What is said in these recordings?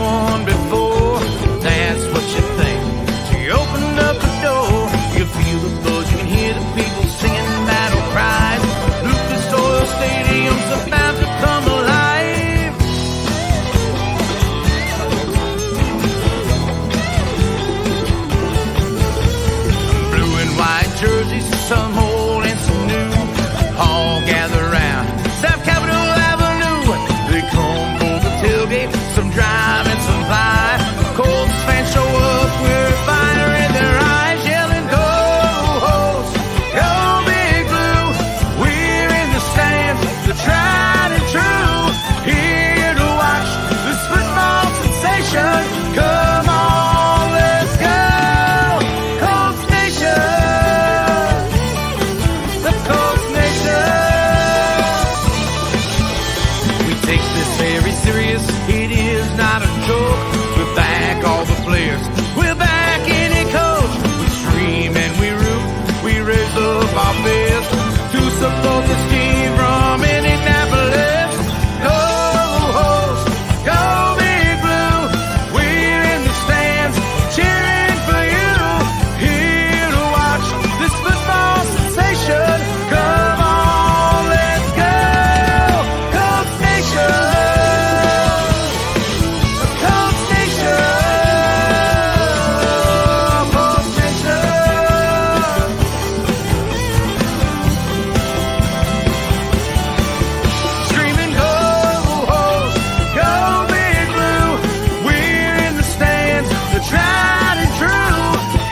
one before. That's what you think. So you open up the door, you feel the buzz, you can hear the people singing battle cries. Lucas Oil Stadium's about to come alive. Blue and white jerseys, some old and some new, all gather round South Capitol Avenue. They come for the tailgate, some drive and some fly. Colts fans show up with fire in their eyes, yelling, "Go Host, go Big Blue!" We're in the stands, the tried and true, here to watch this football sensation. Come on, let's go, Colts Nation, the Colts Nation. We take this very serious, it is not a joke. We're back, all the players, we're back in it, coach. We scream and we root, we raise up our fists to support this team from Indianapolis. Go Host, go Big Blue, we're in the stands cheering for you, here to watch this football sensation. Come on, let's go, Colts Nation, Colts Nation, Colts Nation. Screaming, go Host, go Big Blue, we're in the stands, the tried and true,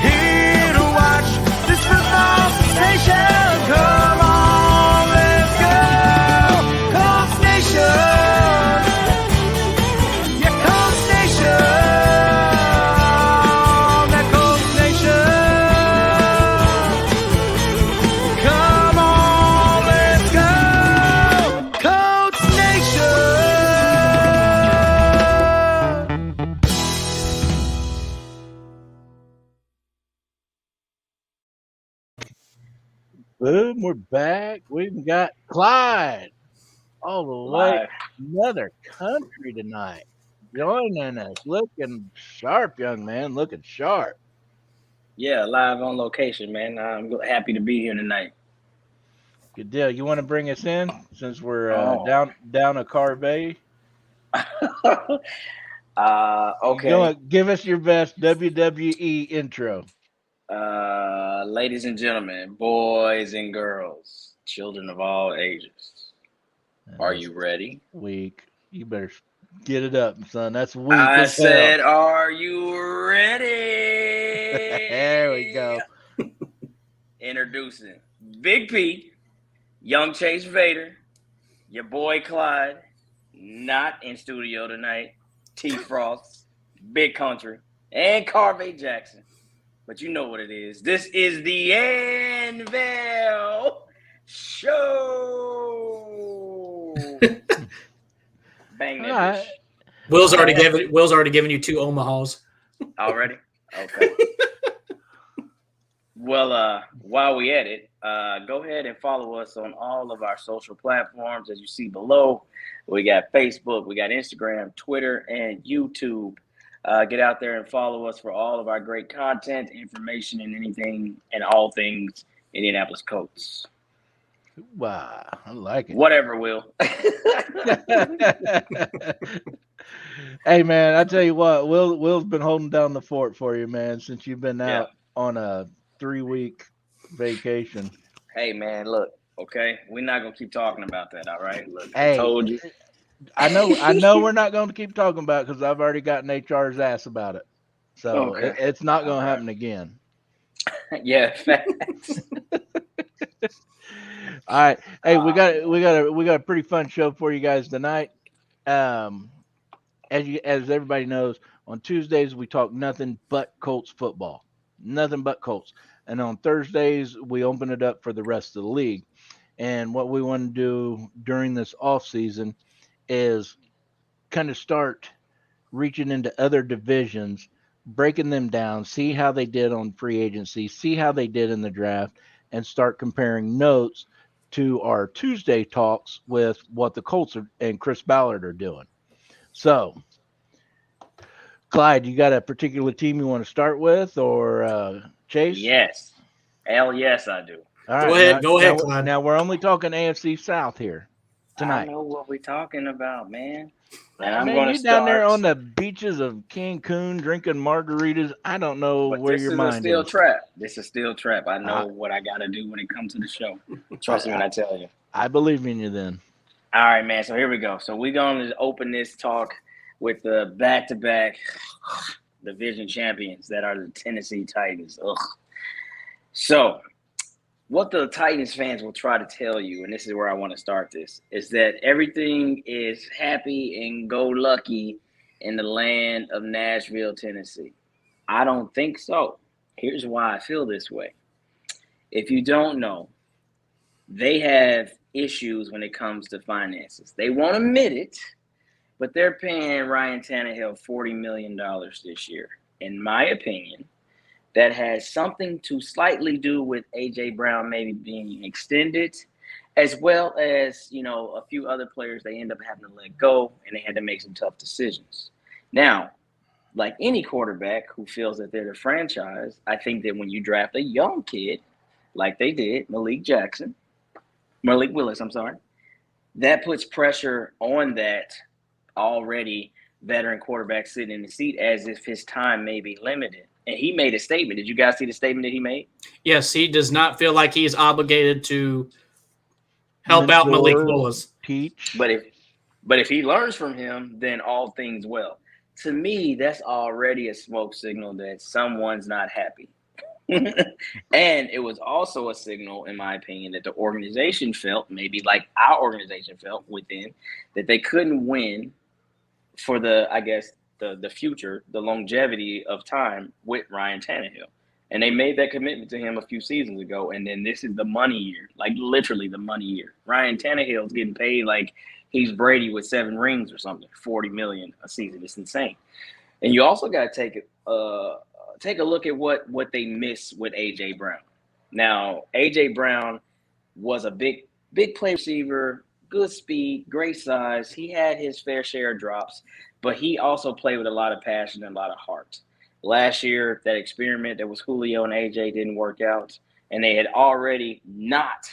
here to watch this football sensation. Come on, let's go, Colts Nation, yeah, Colts Nation, that Colts Nation. Come on, let's go, Colts Nation. Boom, we're back. We've got Clyde all the way Live. another country tonight. Joining us, looking sharp, young man, looking sharp. Yeah, live on location, man. I'm happy to be here tonight. Good deal. You want to bring us in since we're Oh. down a Carvey? Okay. Give us your best WWE intro. Ladies and gentlemen, boys and girls, children of all ages, are you ready? Weak. You better get it up, son. That's weak. I as hell. said, are you ready? There we go. Introducing Big P, Young Chase Vader, your boy Clyde, not in studio tonight, T Frost, Big Country, and Carvey Jackson. But you know what it is. This is the Anvil Show. Bang that All right. bitch. Will's already given you 2 Omahas. Already? Okay. Well, while we at it, go ahead and follow us on all of our social platforms as you see below. We got Facebook, we got Instagram, Twitter, and YouTube. Get out there and follow us for all of our great content, information, and anything and all things Indianapolis Colts. Wow, I like it. Whatever, Will. Hey, man, I tell you what, Will's been holding down the fort for you, man, since you've been out on a 3-week vacation. Hey, man, look, okay? We're not going to keep talking about that, all right? Look, Hey, I told you. I know we're not going to keep talking about it because I've already gotten HR's ass about it. So Okay. it's not going to happen again. Yeah, facts. All right. Hey, we got a pretty fun show for you guys tonight. As everybody knows, on Tuesdays we talk nothing but Colts football. Nothing but Colts. And on Thursdays we open it up for the rest of the league. And what we want to do during this off season is kind of start reaching into other divisions, breaking them down, see how they did on free agency, see how they did in the draft, and start comparing notes to our Tuesday talks with what the Colts and Chris Ballard are doing. So Clyde, you got a particular team you want to start with, or Chase? Yes. Hell yes, I do. All right, Go ahead, now, Clyde. now we're only talking AFC South here tonight. I know what we're talking about, man. And I I'm mean, going to you start. down there on the beaches of Cancun drinking margaritas. I don't know But where this your is a mind steel is. trap. This is steel trap. I know what I got to do when it comes to the show. Trust me when I tell you. I believe in you then. All right, man. So here we go. So we're going to open this talk with the back-to-back division champions that are the Tennessee Titans. Ugh. So what the Titans fans will try to tell you, and this is where I want to start this, is that everything is happy and go lucky in the land of Nashville, Tennessee. I don't think so. Here's why I feel this way. If you don't know, they have issues when it comes to finances. They won't admit it, but they're paying Ryan Tannehill $40 million this year. In my opinion, that has something to slightly do with A.J. Brown maybe being extended, as well as, a few other players they end up having to let go, and they had to make some tough decisions. Now, like any quarterback who feels that they're the franchise, I think that when you draft a young kid, like they did, Malik Willis, that puts pressure on that already veteran quarterback sitting in the seat as if his time may be limited. And he made a statement. Did you guys see the statement that he made? Yes, he does not feel like he's obligated to help out Malik Willis. Teach. But if he learns from him, then all things well. To me, that's already a smoke signal that someone's not happy. And it was also a signal, in my opinion, that the organization felt, maybe like our organization felt within, that they couldn't win for the future, the longevity of time with Ryan Tannehill. And they made that commitment to him a few seasons ago. And then this is the money year, like literally the money year. Ryan Tannehill's getting paid like he's Brady with 7 rings or something, $40 million a season. It's insane. And you also got to take a look at what they miss with A.J. Brown. Now, A.J. Brown was a big play receiver, good speed, great size. He had his fair share of drops, but he also played with a lot of passion and a lot of heart. Last year, that experiment that was Julio and A.J. didn't work out, and they had already not,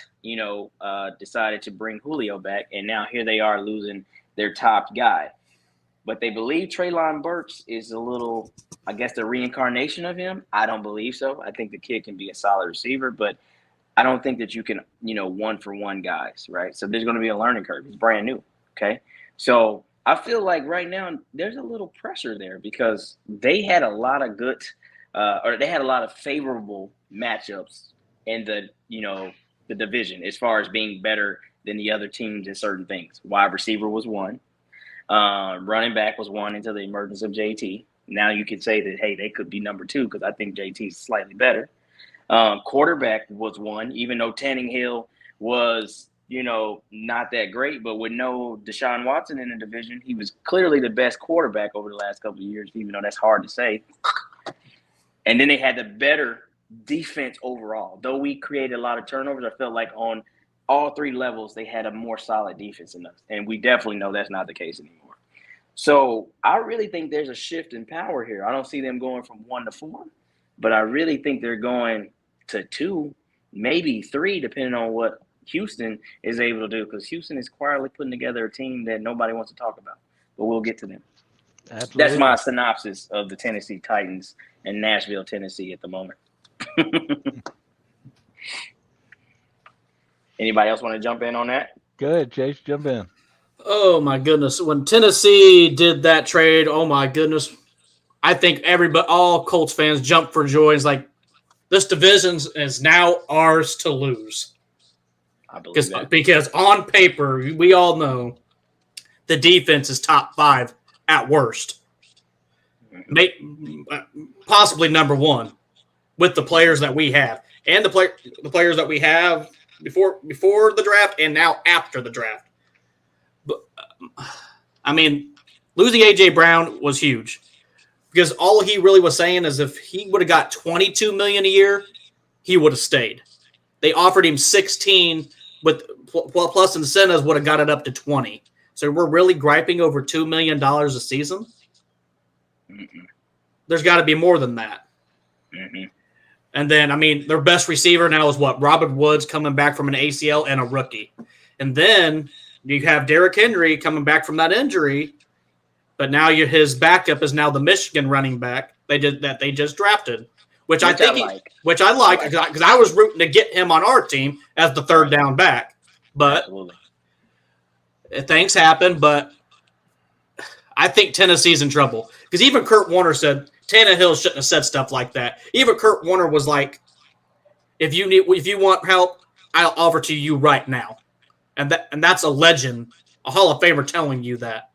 decided to bring Julio back, and now here they are losing their top guy. But they believe Treylon Burks is a little, I guess, the reincarnation of him. I don't believe so. I think the kid can be a solid receiver, but I don't think that you can, one-for-one guys, right? So there's going to be a learning curve. He's brand new, okay? So I feel like right now there's a little pressure there because they had a lot of good they had a lot of favorable matchups in the division as far as being better than the other teams in certain things. Wide receiver was one. Running back was one until the emergence of JT. Now you could say that, hey, they could be number 2 because I think JT is slightly better. Quarterback was one, even though Tannehill was, not that great, but with no Deshaun Watson in the division, he was clearly the best quarterback over the last couple of years, even though that's hard to say. And then they had the better defense overall. Though we created a lot of turnovers, I felt like on all 3 levels, they had a more solid defense than us. And we definitely know that's not the case anymore. So I really think there's a shift in power here. I don't see them going from 1 to 4, but I really think they're going to 2, maybe 3, depending on what Houston is able to do, because Houston is quietly putting together a team that nobody wants to talk about. But we'll get to them. Absolutely. That's my synopsis of the Tennessee Titans and Nashville, Tennessee at the moment. Anybody else want to jump in on that? Go ahead, Chase. Jump in. Oh, my goodness. When Tennessee did that trade, oh, my goodness, I think all Colts fans jumped for joy. It's like, this division is now ours to lose. I believe that. Because on paper, we all know the defense is top 5 at worst. Possibly number 1 with the players that we have. And the players that we have before the draft and now after the draft. But, losing A.J. Brown was huge. Because all he really was saying is if he would have got $22 million a year, he would have stayed. They offered him 16 with plus incentives would have got it up to 20. So we're really griping over $2 million a season. there's got to be more than that. Mm-hmm. And then, I mean, their best receiver now is what? Robert Woods coming back from an ACL and a rookie. And then you have Derrick Henry coming back from that injury, but now his backup is now the Michigan running back they just drafted, which I like because I was rooting to get him on our team as the third down back. But things happen. But I think Tennessee's in trouble because even Kurt Warner said Tannehill shouldn't have said stuff like that. Even Kurt Warner was like, if you want help, I'll offer to you right now. And that's a legend, a Hall of Famer telling you that.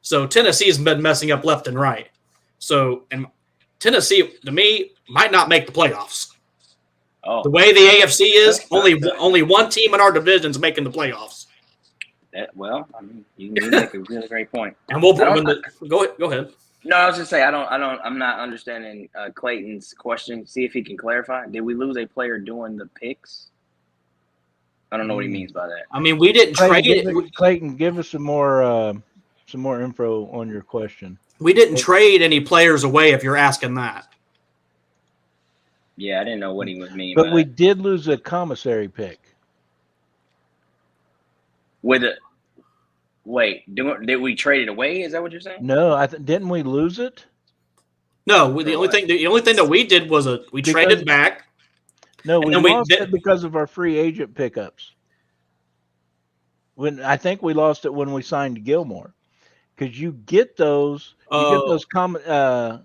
So Tennessee's been messing up left and right. So, and Tennessee, to me, might not make the playoffs. Oh. The way the AFC is, only one team in our division is making the playoffs. Well, I mean, you make a really great point. And we'll go ahead. No, I was just saying I'm not understanding Clayton's question. See if he can clarify. Did we lose a player doing the picks? I don't know what he means by that. I mean, we didn't trade it. Clayton, give us some more info on your question. We didn't trade any players away. If you're asking that. Yeah, I didn't know what he was meaning. But we did lose a commissary pick. Did we trade it away? Is that what you're saying? No, didn't we lose it? No, the only thing that we did was traded back. No, we lost it because of our free agent pickups. I think we lost it when we signed Gilmore, because you get those compensatory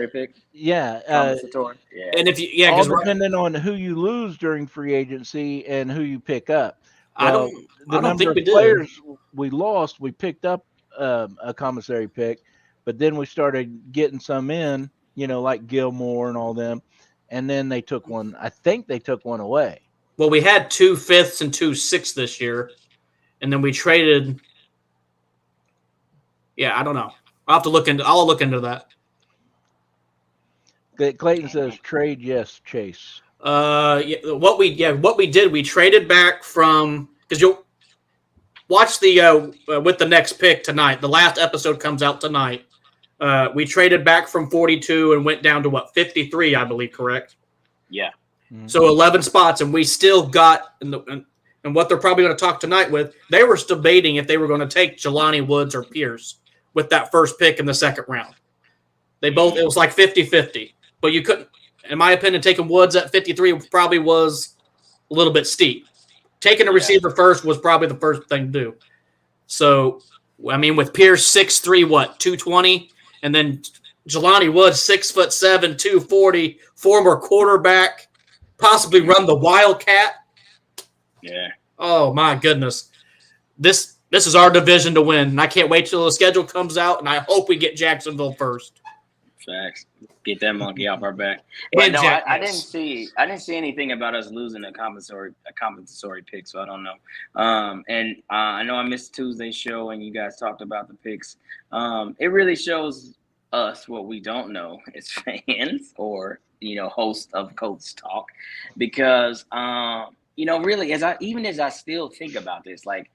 pick. Yeah, yeah. And depending on who you lose during free agency and who you pick up. Well, I don't think we did. Players we lost, we picked up a commissary pick, but then we started getting some in, like Gilmore and all them, and then they took one. I think they took one away. Well, we had 2 5ths and 2 6ths this year, and then we traded. Yeah, I don't know. I'll look into that. Clayton says trade yes, Chase. What we did, we traded back from, because you'll watch with the next pick tonight. The last episode comes out tonight. We traded back from 42 and went down to 53, I believe, correct? Yeah. Mm-hmm. So 11 spots, and we still got and what they're probably going to talk tonight with. They were debating if they were going to take Jelani Woods or Pierce with that first pick in the second round. It was like 50-50, but you couldn't. In my opinion, taking Woods at 53 probably was a little bit steep. Taking a receiver first was probably the first thing to do. So, I mean, with Pierce 6'3", 220, and then Jelani Woods 6'7", 240, former quarterback, possibly run the Wildcat. Yeah. Oh my goodness, this is our division to win, and I can't wait till the schedule comes out, and I hope we get Jacksonville first. Facts. Get that monkey off our back. But no, I didn't see anything about us losing a compensatory pick, so I don't know. And I know I missed Tuesday's show and you guys talked about the picks. It really shows us what we don't know as fans or hosts of Colts Talk, because really as I still think about this, like,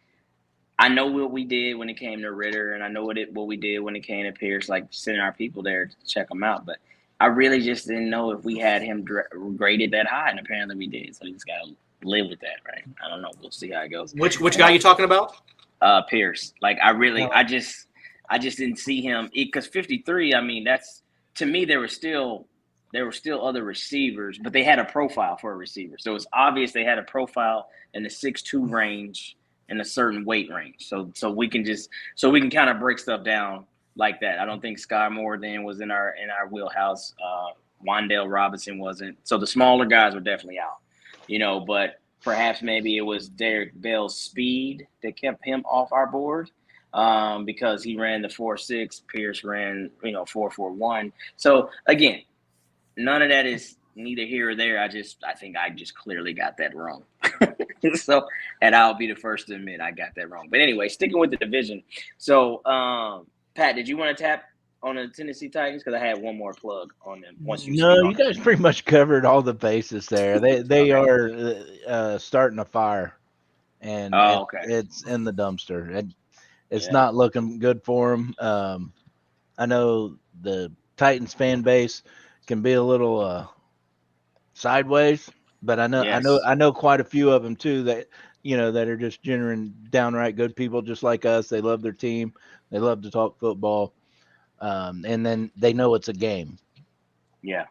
I know what we did when it came to Ritter, and I know what we did when it came to Pierce, like sending our people there to check them out. But I really just didn't know if we had him graded that high, and apparently we did. So we just got to live with that, right? I don't know. We'll see how it goes. Which guy are you talking about? Pierce. Like, I just didn't see him, because 53. I mean, that's, to me, there were still other receivers, but they had a profile for a receiver. So it's obvious they had a profile in the 6'2" range. In a certain weight range, so we can kind of break stuff down like that. I don't think Sky Moore then was in our wheelhouse. Wandale Robinson wasn't. So the smaller guys were definitely out, But perhaps maybe it was Derek Bell's speed that kept him off our board, because he ran the 4.6. Pierce ran 4.41. So again, none of that is neither here or there. I think I just clearly got that wrong. So, and I'll be the first to admit I got that wrong. But anyway, sticking with the division. So, Pat, did you want to tap on the Tennessee Titans? Because I had one more plug on them. You guys pretty much covered all the bases there. They are starting a fire, and it's in the dumpster. It's not looking good for them. I know the Titans fan base can be a little sideways, but Yes. I know quite a few of them too that that are just genuine, downright good people, just like us. They love their team. They love to talk football, and then they know it's a game. Yeah.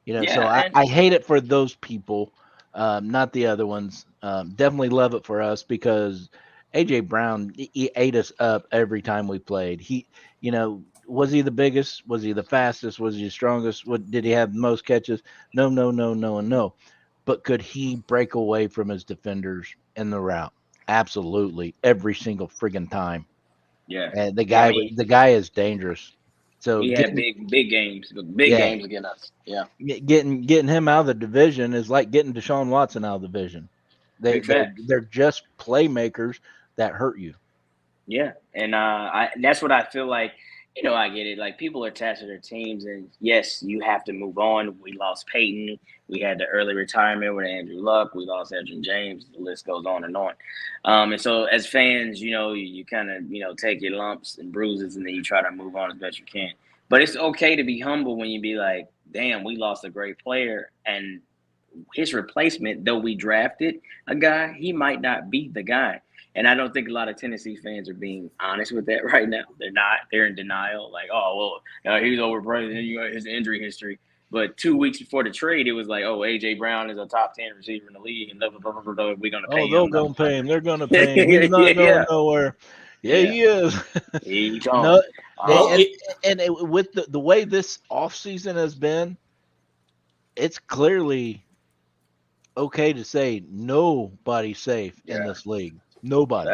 So Yeah. And I hate it for those people, not the other ones. Definitely love it for us because AJ Brown he ate us up every time we played. Was he the biggest? Was he the fastest? Was he the strongest? What did he have the most catches? No, no, no, no, and no. But could he break away from his defenders in the route? Absolutely, every single friggin' time. yeah. And Yeah. I mean, the guy is dangerous. So he had big games, big yeah, games against us. Yeah. getting him out of the division is like getting Deshaun Watson out of the division. Big facts. They're just playmakers that hurt you. Yeah, and that's what I feel like. I get it. Like people are attached to their teams, and yes, you have to move on. We lost Peyton. We had the early retirement with Andrew Luck. We lost Edgerrin James. The list goes on and on. And so as fans, you kind of take your lumps and bruises, and then you try to move on as best you can. But it's okay to be humble when you be like, "Damn, we lost a great player," and his replacement, though we drafted a guy, he might not be the guy. And I don't think a lot of Tennessee fans are being honest with that right now. They're not. They're in denial. Like, oh, well, he's overpraised his injury history. But 2 weeks before the trade, it was like, oh, A.J. Brown is a top 10 receiver in the league, and blah, blah, blah, blah, blah, we're going to pay Oh, him. they're gonna pay him. They're gonna pay him. He's not going Yeah. nowhere. Yeah, Yeah. he is. He's No, on. with the way this offseason has been, it's clearly okay to say nobody's safe in this league. Nobody.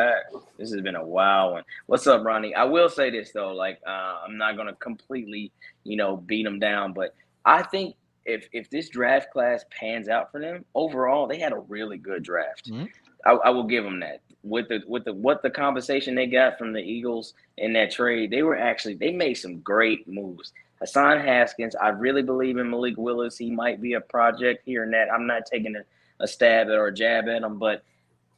This has been a wild one. What's up, Ronnie? I will say this though, like I'm not gonna completely, beat them down, but I think if this draft class pans out for them overall, they had a really good draft. Mhm. I will give them that. With the compensation they got from the Eagles in that trade, they made some great moves. Hassan Haskins, I really believe in Malik Willis. He might be a project here and that. I'm not taking a stab at or a jab at him, but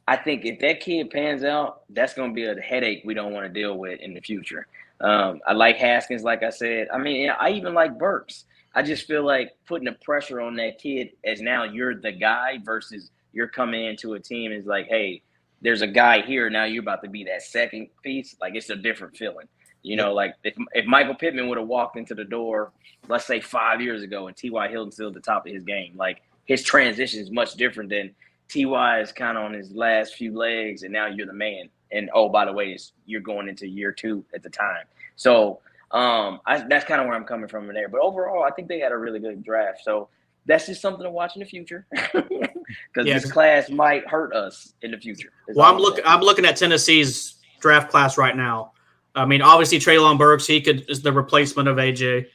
I think if that kid pans out, that's going to be a headache we don't want to deal with in the future. I like Haskins, like I said. I mean, I even like Burks. I just feel like putting the pressure on that kid as now you're the guy versus you're coming into a team is like, hey, there's a guy here. Now you're about to be that second piece. Like, it's a different feeling. Like if Michael Pittman would have walked into the door, let's say 5 years ago, and T.Y. Hilton's still at the top of his game, like his transition is much different than T.Y. is kind of on his last few legs, and now you're the man. And, oh, by the way, you're going into year 2 at the time. So that's kind of where I'm coming from there. But overall, I think they had a really good draft. So that's just something to watch in the future because this class might hurt us in the future. Well, I'm looking at Tennessee's draft class right now. I mean, obviously, Treylon Burks, is the replacement of AJ.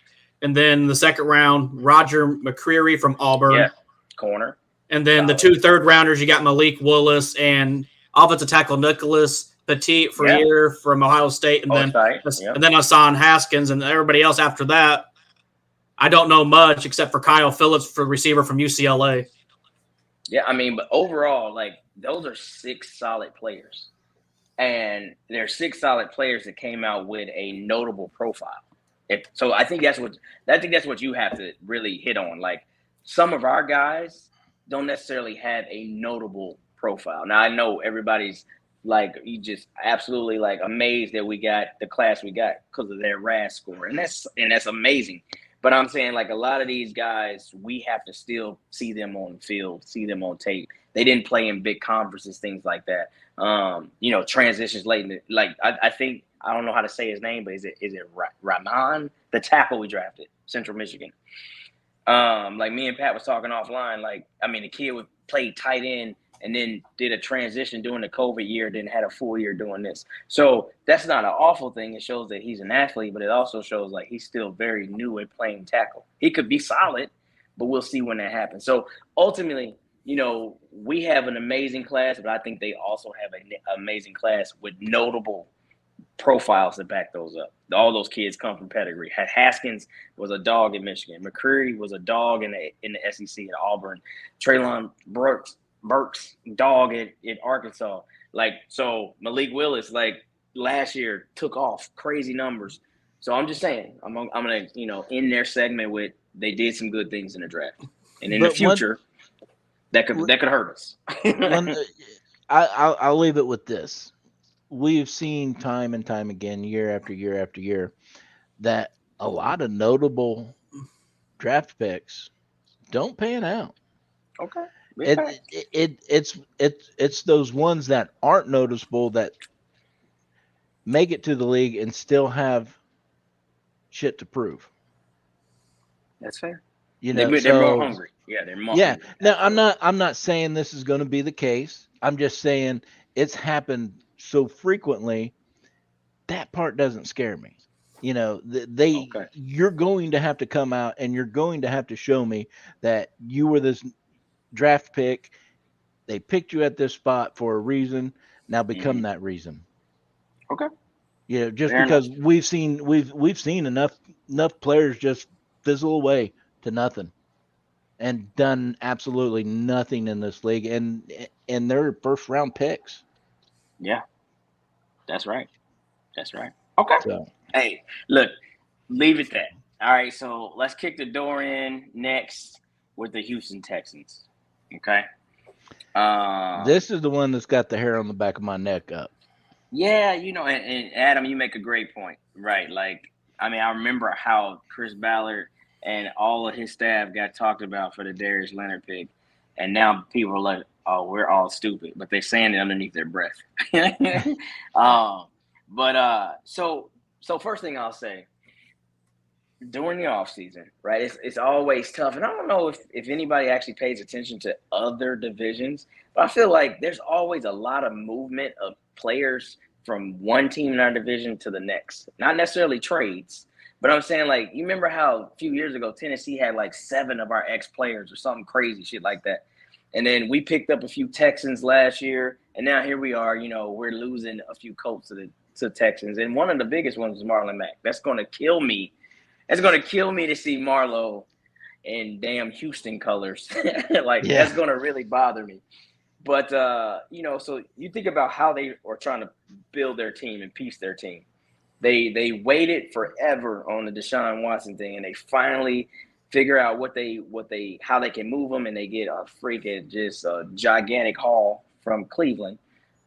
And then the second round, Roger McCreary from Auburn. Yeah, corner. And then the 2 third-rounders, you got Malik Willis and offensive tackle Nicholas Petit-Frere from Ohio State. And then Hassan Haskins and everybody else after that. I don't know much except for Kyle Phillips, for receiver from UCLA. Yeah, I mean, but overall, like, those are 6 solid players. And they're 6 solid players that came out with a notable profile. So I think that's what you have to really hit on. Like, some of our guys don't necessarily have a notable profile. Now, I know everybody's like, you just absolutely like amazed that we got the class we got because of their RAS score. And that's amazing. But I'm saying, like, a lot of these guys, we have to still see them on the field, see them on tape. They didn't play in big conferences, things like that. Transitions late in the, like, I think, I don't know how to say his name, but is it Rahman, the tackle we drafted, Central Michigan? Like me and Pat was talking offline, like, I mean, the kid would play tight end and then did a transition during the COVID year, then had a full year doing this. So that's not an awful thing. It shows that he's an athlete, but it also shows like he's still very new at playing tackle. He could be solid, but we'll see when that happens. So ultimately, we have an amazing class, but I think they also have an amazing class with notable profiles to back those up. All those kids come from pedigree. Haskins was a dog in Michigan. McCreary was a dog in the SEC at Auburn. Treylon Burks, dog at Arkansas. Like, so Malik Willis, like, last year took off crazy numbers. So I'm just saying, I'm gonna end their segment with they did some good things in the draft, and in the future that could hurt us. I'll leave it with this. We've seen time and time again, year after year after year, that a lot of notable draft picks don't pan out. Okay. It's those ones that aren't noticeable that make it to the league and still have shit to prove. That's fair. They're more hungry. Yeah, they're more. Yeah. Hungry. Now I'm not saying this is going to be the case. I'm just saying it's happened so frequently. That part doesn't scare me. You're going to have to come out and you're going to have to show me that you were this draft pick. They picked you at this spot for a reason. Now become that reason. Okay. Just Fair because enough. we've seen enough players just fizzle away to nothing and done absolutely nothing in this league and they're first round picks. Yeah. That's right. Okay. So, hey, look, leave it there. All right, so let's kick the door in next with the Houston Texans. Okay. This is the one that's got the hair on the back of my neck up. Yeah, and Adam, you make a great point, right? Like, I remember how Chris Ballard and all of his staff got talked about for the Darius Leonard pick, and now people are like, "Oh, we're all stupid," but they're saying it underneath their breath. So first thing I'll say, during the offseason, right, it's always tough. And I don't know if anybody actually pays attention to other divisions, but I feel like there's always a lot of movement of players from one team in our division to the next. Not necessarily trades, but I'm saying, like, you remember how a few years ago Tennessee had like 7 of our ex-players or something crazy shit like that. And then we picked up a few Texans last year, and now here we are, we're losing a few Colts to Texans. And one of the biggest ones is Marlon Mack. That's going to kill me. It's going to kill me to see Marlo in damn Houston colors. That's going to really bother me. But, so you think about how they are trying to build their team and piece their team. They waited forever on the Deshaun Watson thing, and they finally figure out how they can move them, and they get a freaking just a gigantic haul from Cleveland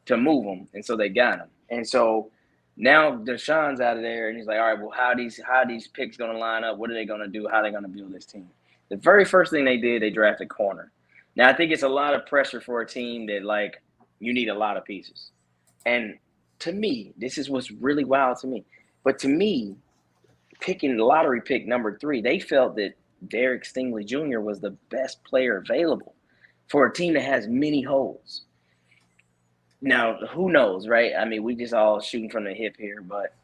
to move them, and so they got him. And so now Deshaun's out of there, and he's like, all right, well, how are these picks going to line up? What are they going to do? How are they going to build this team? The very first thing they did, they drafted corner. Now, I think it's a lot of pressure for a team that, like, you need a lot of pieces. And to me, this is what's really wild to me. But to me, picking the lottery pick number 3, they felt that Derek Stingley Jr. was the best player available for a team that has many holes. Now, who knows, right? We just all shooting from the hip here. But,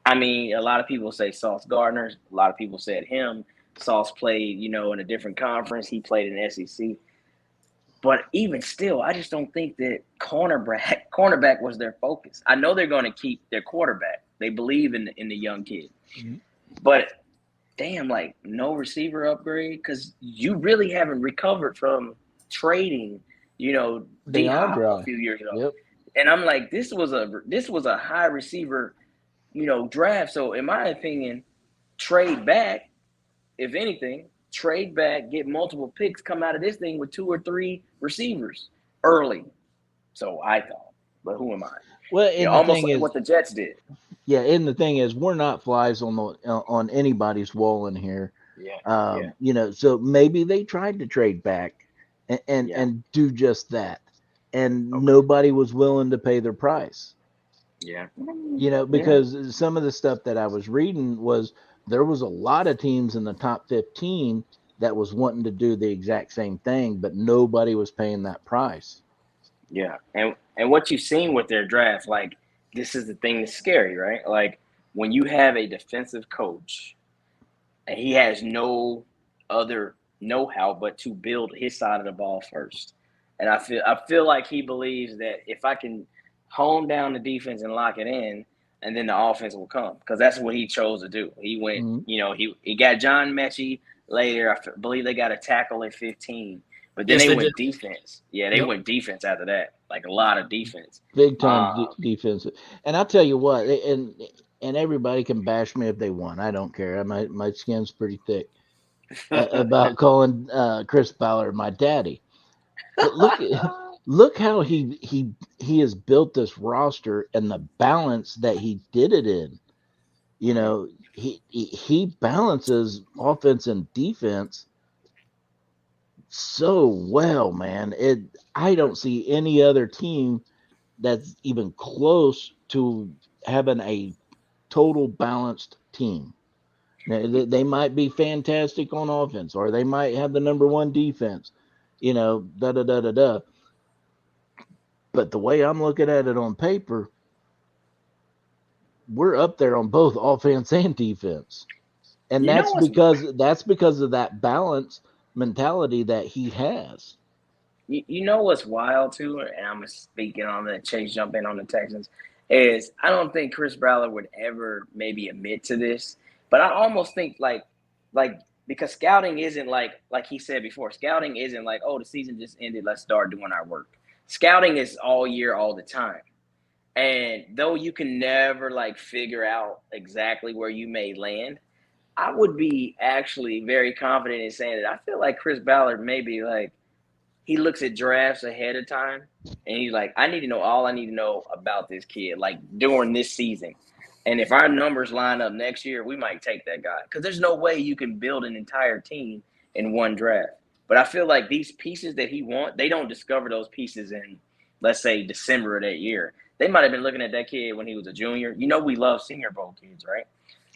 a lot of people say Sauce Gardner. A lot of people said him. Sauce played, in a different conference. He played in SEC. But even still, I just don't think that cornerback was their focus. I know they're going to keep their quarterback. They believe in the young kid. Mm-hmm. But, damn, like, no receiver upgrade? Because you really haven't recovered from trading, D-Hop a few years ago. Yep. And I'm like, this was a high receiver, draft. So, in my opinion, trade back, if anything. Trade back, get multiple picks, come out of this thing with 2 or 3 receivers early. So I thought, but who am I? Well, almost like what the Jets did. Yeah, and the thing is, we're not flies on anybody's wall in here. Yeah. So maybe they tried to trade back and do just that, and nobody was willing to pay their price. Yeah. Because some of the stuff that I was reading was. There was a lot of teams in the top 15 that was wanting to do the exact same thing, but nobody was paying that price. Yeah. And what you've seen with their draft, like, this is the thing that's scary, right? Like, when you have a defensive coach and he has no other know-how but to build his side of the ball first. And I feel like he believes that if I can hone down the defense and lock it in, and then the offense will come, because that's what he chose to do. He went, he got John Mechie later. I believe they got a tackle at 15, but then they went defense. Yeah, they went defense after that, like a lot of defense. Big time defense. And I'll tell you what, and and everybody can bash me if they want. I don't care. My skin's pretty thick about calling Chris Ballard my daddy. But look how he has built this roster and the balance that he did it in. You know, he balances offense and defense so well, man. I don't see any other team that's even close to having a total balanced team. Now, they might be fantastic on offense, or they might have the number one defense. You know, da da da da da. But the way I'm looking at it on paper, we're up there on both offense and defense. And You know that's because of that balance mentality that he has. You know what's wild too, and I'm speaking on the Chase jump in on the Texans, is I don't think Chris Ballard would ever maybe admit to this, but I almost think like because scouting isn't like he said before, scouting isn't like, oh, the season just ended, let's start doing our work. Scouting is all year, all the time. And though you can never like figure out exactly where you may land, I would be actually very confident in saying that I feel like Chris Ballard maybe like he looks at drafts ahead of time and he's like, I need to know all I need to know about this kid, like during this season. And if our numbers line up next year, we might take that guy. Because there's no way you can build an entire team in one draft. But I feel like these pieces that he wants, they don't discover those pieces in, let's say, December of that year. They might have been looking at that kid when he was a junior. You know, we love Senior Bowl kids, right?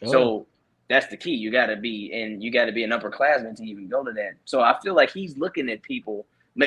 Oh. So that's the key. You got to be an upperclassman to even go to that. So I feel like he's looking at people.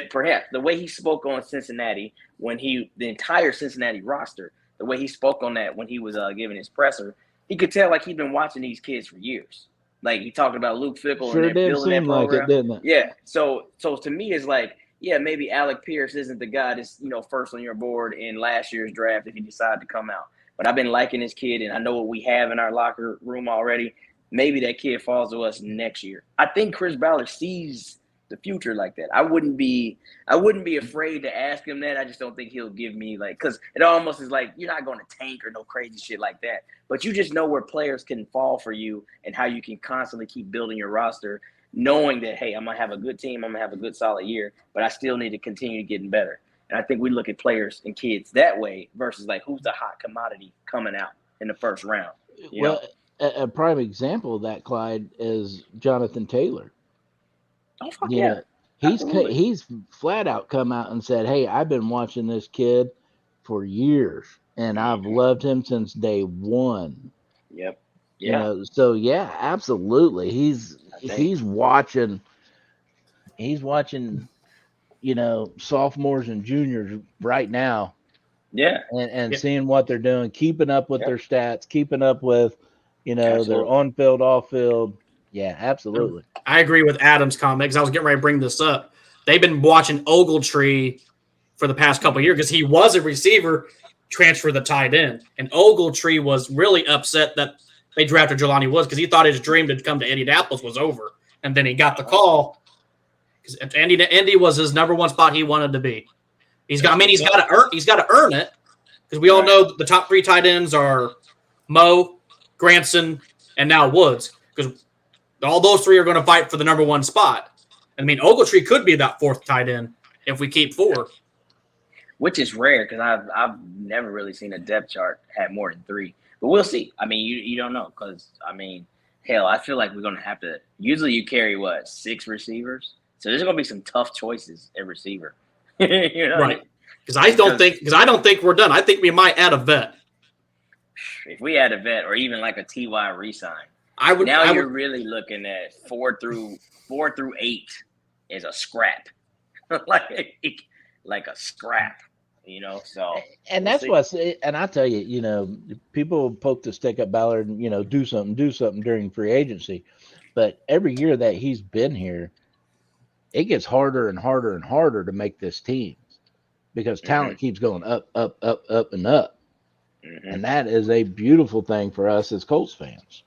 Perhaps the way he spoke on Cincinnati the entire Cincinnati roster, the way he spoke on that when he was giving his presser, he could tell like he'd been watching these kids for years. Like he talked about Luke Fickell Sure and did building that seem like program. it, didn't it? Yeah. So to me, it's like, yeah, maybe Alec Pierce isn't the guy that's first on your board in last year's draft if he decided to come out. But I've been liking this kid, and I know what we have in our locker room already. Maybe that kid falls to us next year. I think Chris Ballard sees the future like that. I wouldn't be afraid to ask him that. I just don't think he'll give me because it almost is like you're not going to tank or no crazy shit like that. But you just know where players can fall for you and how you can constantly keep building your roster, knowing that, hey, I'm going to have a good team. I'm going to have a good solid year, but I still need to continue getting better. And I think we look at players and kids that way versus like who's the hot commodity coming out in the first round. Well, a prime example of that, Clyde, is Jonathan Taylor. Oh, fuck yeah. He's flat out come out and said, hey, I've been watching this kid for years, and I've loved him since day one. Yep. Yeah. So yeah, absolutely. He's watching, sophomores and juniors right now. Yeah. And seeing what they're doing, keeping up with their stats, keeping up with, Absolutely. their on-field, off-field. Yeah, absolutely. I agree with Adam's comment because I was getting ready to bring this up. They've been watching Ogletree for the past couple of years because he was a receiver, transferred the tight end. And Ogletree was really upset that they drafted Jelani Woods because he thought his dream to come to Indianapolis was over. And then he got the call because Indy was his number one spot he wanted to be. He's got to earn it because we all know the top three tight ends are Mo, Granson, and now Woods because all those three are going to fight for the number one spot. I mean, Ogletree could be that fourth tight end if we keep four. Which is rare because I've never really seen a depth chart have more than three. But we'll see. I mean, you don't know because, hell, I feel like we're going to have to – usually you carry, 6 receivers? So there's going to be some tough choices at receiver. Right. Because I don't think we're done. I think we might add a vet. If we add a vet or even like a TY re-sign, you're really looking at 4 through 8 is a scrap, like a scrap, So and that's what I say. And I tell you, people poke the stick at Ballard and do something during free agency, but every year that he's been here, it gets harder and harder and harder to make this team because talent keeps going up, up, up, up, and up. And that is a beautiful thing for us as Colts fans.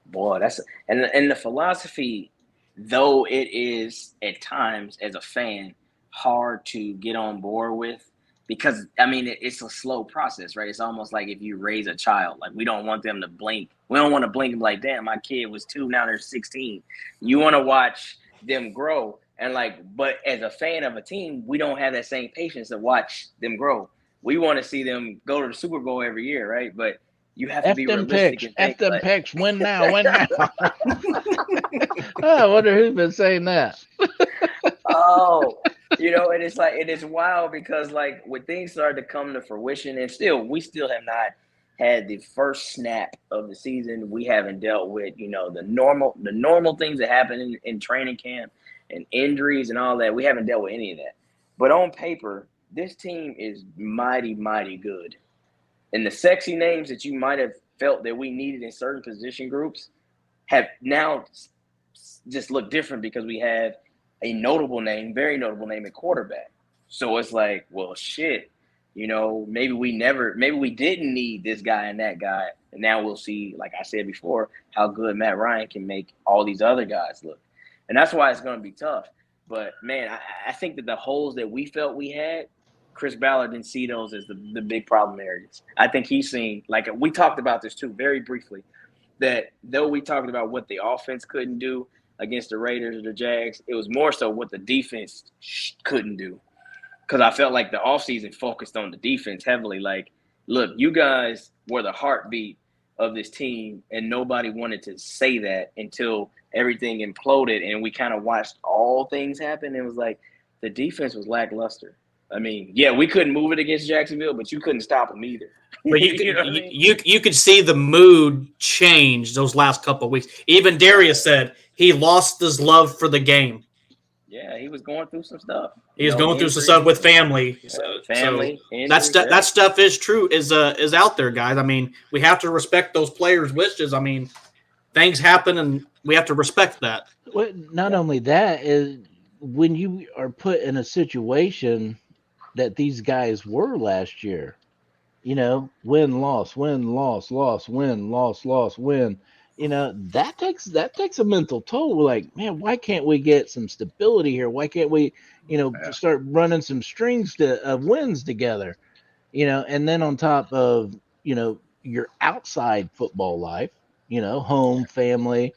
Boy, and the philosophy, though it is at times as a fan hard to get on board with, because I mean it's a slow process, right? It's almost like if you raise a child, like we don't want them to blink. We don't want to blink and be like, damn, my kid was 2, now they're 16. You want to watch them grow, and like, but as a fan of a team, we don't have that same patience to watch them grow. We want to see them go to the Super Bowl every year, right? But you have to F be them realistic picks. and F think them like, picks. Win now. Win now. I wonder who's been saying that. oh, and it's like, it is wild because like when things started to come to fruition, and we still have not had the first snap of the season. We haven't dealt with, the normal things that happen in training camp and injuries and all that. We haven't dealt with any of that. But on paper, this team is mighty, mighty good. And the sexy names that you might have felt that we needed in certain position groups have now just look different because we have a very notable name at quarterback. So it's like, well, shit, maybe we didn't need this guy and that guy. And now we'll see, like I said before, how good Matt Ryan can make all these other guys look. And that's why it's going to be tough. But, man, I think that the holes that we felt we had, Chris Ballard didn't see those as the big problem areas. I think he's seen, like we talked about this too very briefly, that though we talked about what the offense couldn't do against the Raiders or the Jags, it was more so what the defense couldn't do. Because I felt like the offseason focused on the defense heavily. Like, look, you guys were the heartbeat of this team, and nobody wanted to say that until everything imploded and we kind of watched all things happen. It was like the defense was lackluster. I mean, yeah, we couldn't move it against Jacksonville, but you couldn't stop them either. But you could see the mood change those last couple of weeks. Even Darius said he lost his love for the game. Yeah, he was going through some stuff. He was going through some stuff with family. Family. That stuff is true. Is out there, guys. I mean, we have to respect those players' wishes. I mean, things happen, and we have to respect that. Well, not only that is when you are put in a situation that these guys were last year, win, loss, win, loss, loss, win, loss, loss, win. That takes a mental toll. We're like, man, why can't we get some stability here? Why can't we, start running some strings of wins together? And then on top of, your outside football life, home, family,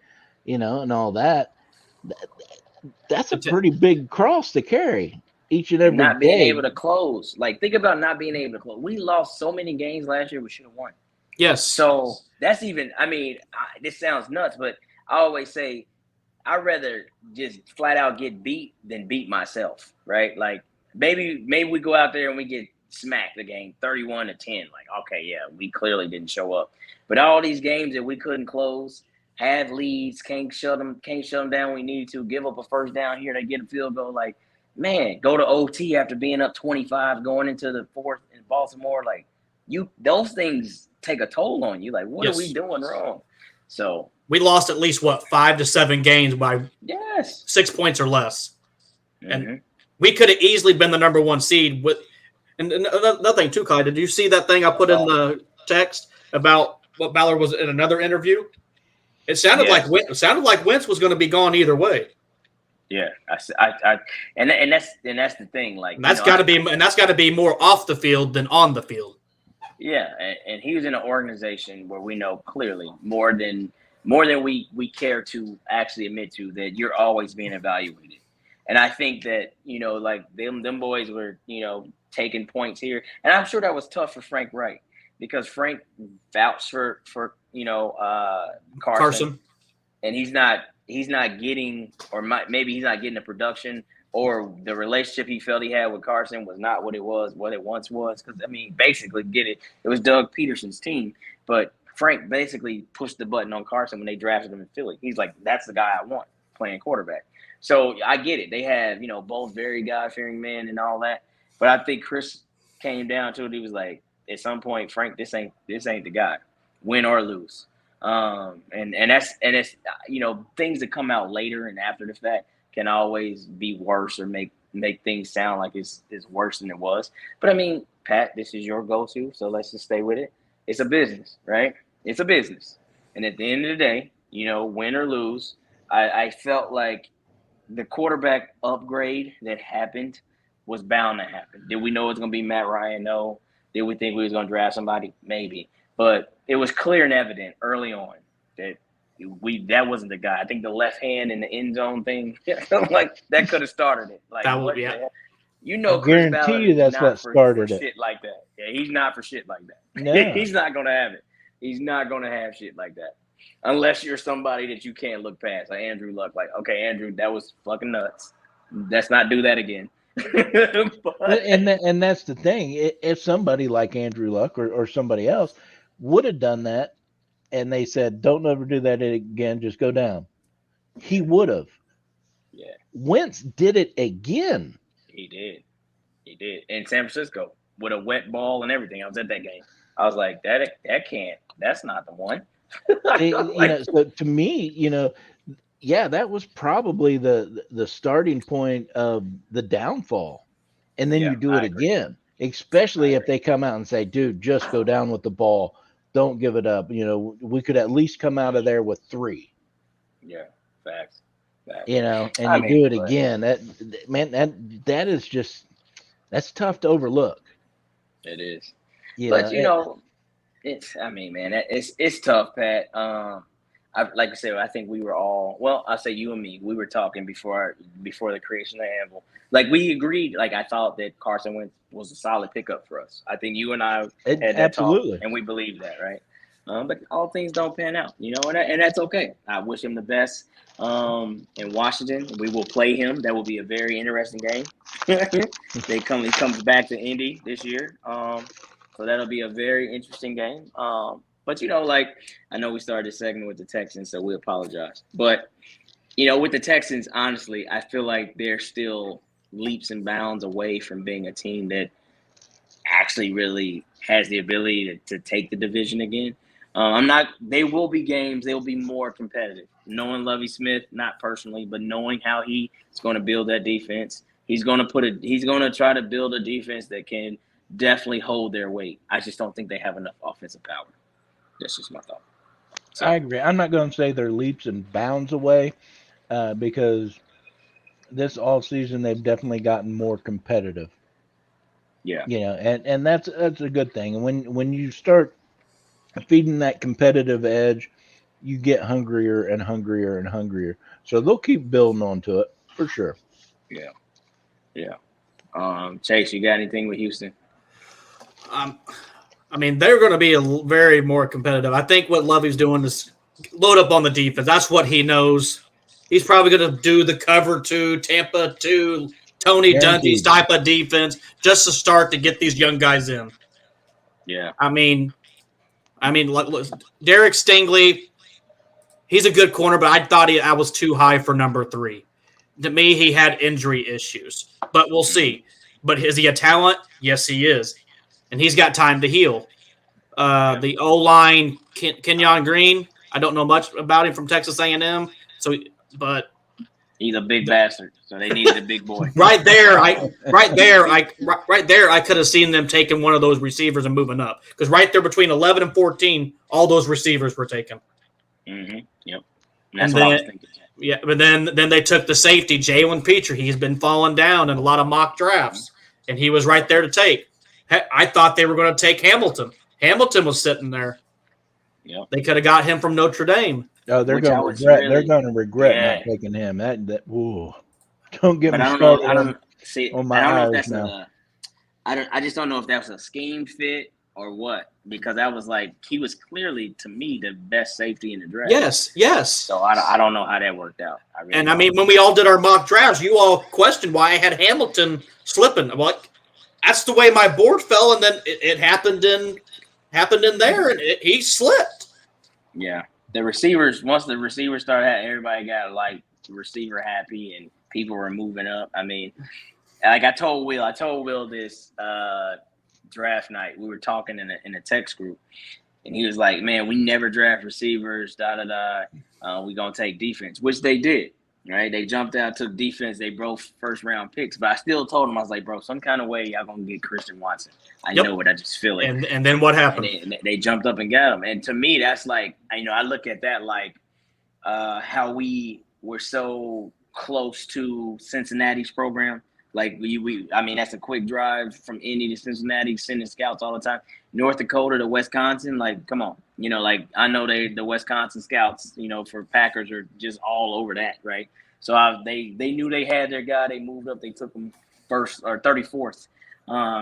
and all that, that's a pretty big cross to carry each and every day. Not being able to close. Like, think about not being able to close. We lost so many games last year we should have won. Yes. So that's even, I mean, this sounds nuts, but I always say I'd rather just flat out get beat than beat myself, right? Like, maybe we go out there and we get smacked the game 31-10. Like, okay, yeah, we clearly didn't show up. But all these games that we couldn't close, have leads, can't shut them down when we needed to, give up a first down here, they get a field goal. Like, man, go to OT after being up 25, going into the fourth in Baltimore. Like, those things take a toll on you. Like, what are we doing wrong? So we lost at least 5 to 7 games by 6 points or less, and we could have easily been the number 1 seed. And another thing too, Kai, did you see that thing I put in the text about what Ballard was in another interview? It sounded like Wentz was going to be gone either way. Yeah, and that's the thing. Like, and that's got to be more off the field than on the field. Yeah, and he was in an organization where we know clearly more than we care to actually admit to that you're always being evaluated. And I think that, like them boys were, taking points here. And I'm sure that was tough for Frank Wright because Frank vouched for Carson. And he's not getting, or maybe he's not getting the production or the relationship he felt he had with Carson was not what it once was. Because, I mean, basically, it was Doug Peterson's team. But Frank basically pushed the button on Carson when they drafted him in Philly. He's like, that's the guy I want playing quarterback. So I get it. They have, both very God-fearing men and all that. But I think Chris came down to it. He was like, at some point, Frank, this ain't the guy, win or lose. And it's things that come out later and after the fact can always be worse or make things sound like it's worse than it was. But I mean, Pat, this is your go-to, so let's just stay with it. It's a business, right? It's a business. And at the end of the day, win or lose, I felt like the quarterback upgrade that happened was bound to happen. Did we know it was going to be Matt Ryan? No. Did we think we was going to draft somebody? Maybe. But it was clear and evident early on that that wasn't the guy. I think the left hand in the end zone thing, like that could have started it. Like, That would what be the it. hell? You know, I Chris guarantee Ballard you is that's not what for started it. shit like that. Yeah, he's not for shit like that. No. He's not going to have it. He's not going to have shit like that. Unless you're somebody that you can't look past, like Andrew Luck. Like, okay, Andrew, that was fucking nuts. Let's not do that again. And that's the thing. If somebody like Andrew Luck or somebody else would have done that, and they said, "Don't ever do that again. Just go down," he would have. Yeah, Wentz did it again. he did. He did in San Francisco with a wet ball and everything. I was at that game. I was like, that can't. That's not the one. So to me, yeah, that was probably the starting point of the downfall. And then Yeah, you do I it agree. again, especially I if they come out and say, "Dude, just go down with the ball. Don't give it up." We could at least come out of there with 3. Yeah, facts. And I you mean, do it but- again. That is just, that's tough to overlook. It is. But It's. I mean, man, it's tough, Pat. Like I said, I think we were all. Well, I'll say you and me. We were talking before the creation of Anvil. Like we agreed. Like I thought that Carson Wentz was a solid pickup for us. I think you and I had that absolutely. talk, and we believe that, right? But all things don't pan out, and that's okay. I wish him the best. In Washington, we will play him. That will be a very interesting game. He comes back to Indy this year. So that'll be a very interesting game. But I know we started this segment with the Texans, so we apologize. But with the Texans, honestly, I feel like they're still leaps and bounds away from being a team that actually really has the ability to take the division again. They will be games. They will be more competitive. Knowing Lovie Smith, not personally, but knowing how he is going to build that defense, he's going to try to build a defense that can definitely hold their weight. I just don't think they have enough offensive power. That's just my thought. So, I agree. I'm not going to say they're leaps and bounds away, because this offseason they've definitely gotten more competitive. yeah. And that's a good thing. And when you start feeding that competitive edge, you get hungrier and hungrier and hungrier. So they'll keep building onto it for sure. Yeah. Chase, you got anything with Houston? I mean, they're going to be very more competitive. I think what Lovey's doing is load up on the defense. That's what he knows. He's probably going to do the cover 2, Tampa 2, Tony Dungy's type of defense just to start to get these young guys in. Yeah. I mean, look, Derek Stingley, he's a good corner, but I thought I was too high for number 3. To me, he had injury issues, but we'll see. But is he a talent? Yes, he is. And he's got time to heal. The O-line, Kenyon Green, I don't know much about him from Texas A&M. But he's a big bastard, so they needed a big boy. Right there, I could have seen them taking one of those receivers and moving up, because right there between 11 and 14, all those receivers were taken. Mm-hmm. Yep. And that's what I was thinking. Yeah, but then they took the safety, Jalen Petrie. He's been falling down in a lot of mock drafts, and he was right there to take. I thought they were going to take Hamilton. Hamilton was sitting there. Yep. They could have got him from Notre Dame. Oh, they're going to regret. They're going to regret not taking him. Ooh, don't get me started. I don't see. On my I don't know eyes if that's now. I just don't know if that was a scheme fit or what, because I was like, he was clearly to me the best safety in the draft. Yes. So I don't know how that worked out. I mean, when we all did our mock drafts, you all questioned why I had Hamilton slipping. I'm like, that's the way my board fell, and then it happened in there, and he slipped. Yeah, the receivers. Once the receivers started, everybody got like receiver happy, and people were moving up. I mean, like I told Will this draft night. We were talking in a text group, and he was like, "Man, we never draft receivers. We gonna take defense," which they did. Right, they jumped out, took defense. They broke first-round picks, but I still told him, I was like, "Bro, some kind of way y'all gonna get Christian Watson. I know it. I just feel it." And then what happened? And they jumped up and got him. And to me, that's like, I look at that like how we were so close to Cincinnati's program Like I mean, that's a quick drive from Indy to Cincinnati, sending scouts all the time. North Dakota to Wisconsin, like, come on. You know, like, I know the Wisconsin scouts, you know, for Packers are just all over that, right? So they knew they had their guy. They moved up. They took him first or 34th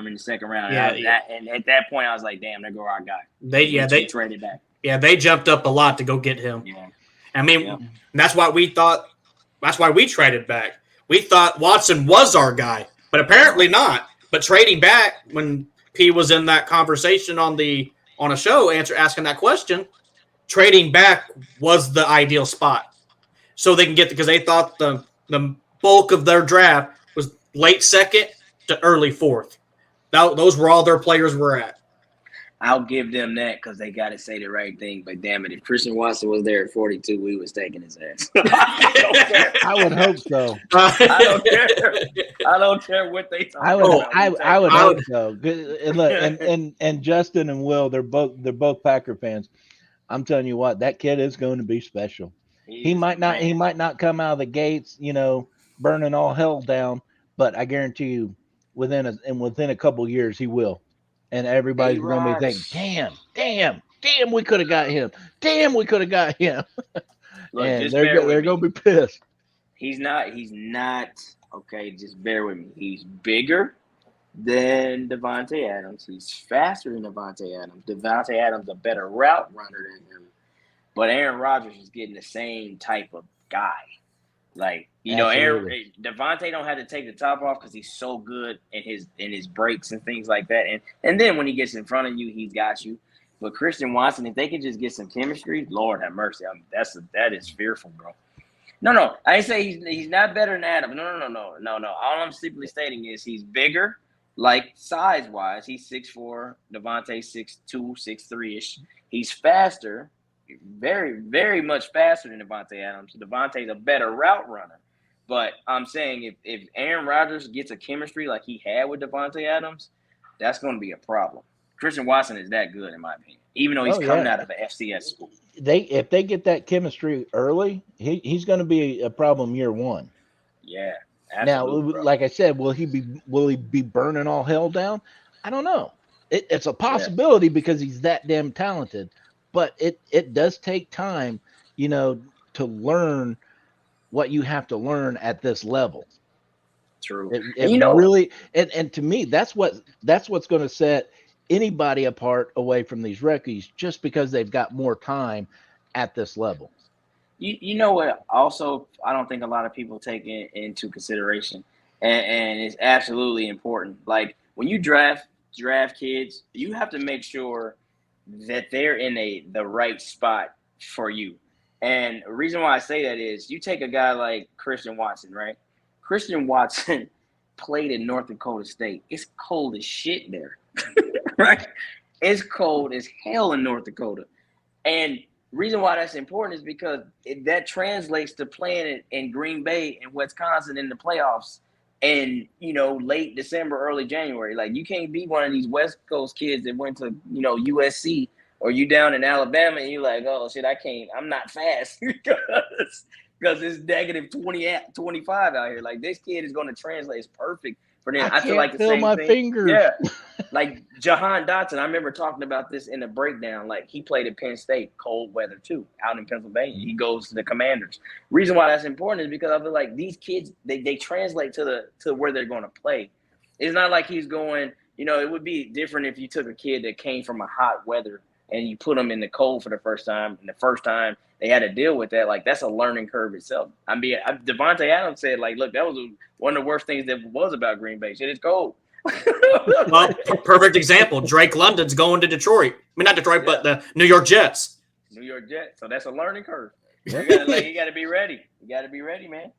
in the second round. And at that point, I was like, damn, there go our guy. They traded back. Yeah, they jumped up a lot to go get him. Yeah. I mean, that's why we traded back. We thought Watson was our guy, but apparently not. But trading back when P was in that conversation on a show asking that question, trading back was the ideal spot. So they can get because they thought the bulk of their draft was late second to early fourth. Those were all their players were at. I'll give them that because they got to say the right thing. But damn it, if Christian Watson was there at 42, we was taking his ass. I don't care. I would hope so. I don't care. I don't care what they talk about. I would hope so. And look, and Justin and Will, they're both Packer fans. I'm telling you what, that kid is going to be special. He might not come out of the gates, you know, burning all hell down, but I guarantee you, within a couple of years, he will. And everybody's going to be thinking, damn, we could have got him. Damn, we could have got him. Look, and they're going to be pissed. He's not, okay, just bear with me. He's bigger than Devontae Adams. He's faster than Devontae Adams. Devontae Adams a better route runner than him. But Aaron Rodgers is getting the same type of guy. Like, you know, Devontae don't have to take the top off because he's so good in his breaks and things like that. And then when he gets in front of you, he's got you. But Christian Watson, if they can just get some chemistry, Lord have mercy. I mean, that is fearful, bro. No. I ain't say he's not better than Adam. No. All I'm simply stating is he's bigger, like size-wise. He's 6'4", Devontae 6'2", 6'3"-ish. He's faster. Very, very much faster than Devontae Adams. Devontae's a better route runner. But I'm saying if Aaron Rodgers gets a chemistry like he had with Devontae Adams, that's going to be a problem. Christian Watson is that good, in my opinion, even though he's coming out of an FCS school. If they get that chemistry early, he's going to be a problem year one. Yeah. Absolutely, now, like I said, will he be burning all hell down? I don't know. It's a possibility because he's that damn talented. But it does take time, you know, to learn what you have to learn at this level. True. And to me, that's what's going to set anybody apart away from these rookies, just because they've got more time at this level. You know what? Also, I don't think a lot of people take into consideration, and it's absolutely important. Like when you draft kids, you have to make sure that they're in the right spot for you. And the reason why I say that is you take a guy like Christian Watson, right? Christian Watson played in North Dakota State. It's cold as shit there, right? It's cold as hell in North Dakota. And the reason why that's important is because that translates to playing in Green Bay and Wisconsin in the playoffs and, you know, late December, early January. Like, you can't be one of these West Coast kids that went to, you know, USC or you down in Alabama and you're like, oh, shit, I'm not fast because it's negative 25 out here. Like, this kid is going to translate. It's perfect for them. I feel like the same my thing. Fingers. Yeah. Like, Jahan Dotson, I remember talking about this in the breakdown. Like, he played at Penn State, cold weather too, out in Pennsylvania. He goes to the Commanders. Reason why that's important is because I feel like these kids, they translate to where they're going to play. It's not like he's going, you know, it would be different if you took a kid that came from a hot weather and you put them in the cold for the first time. And the first time they had to deal with that, like, that's a learning curve itself. I mean, Devontae Adams said, like, look, that was one of the worst things that was about Green Bay. Shit, it's cold. Well, perfect example. Drake London's going to Detroit. I mean, not Detroit, but the New York Jets. New York Jets. So that's a learning curve. You got to be ready. You got to be ready, man.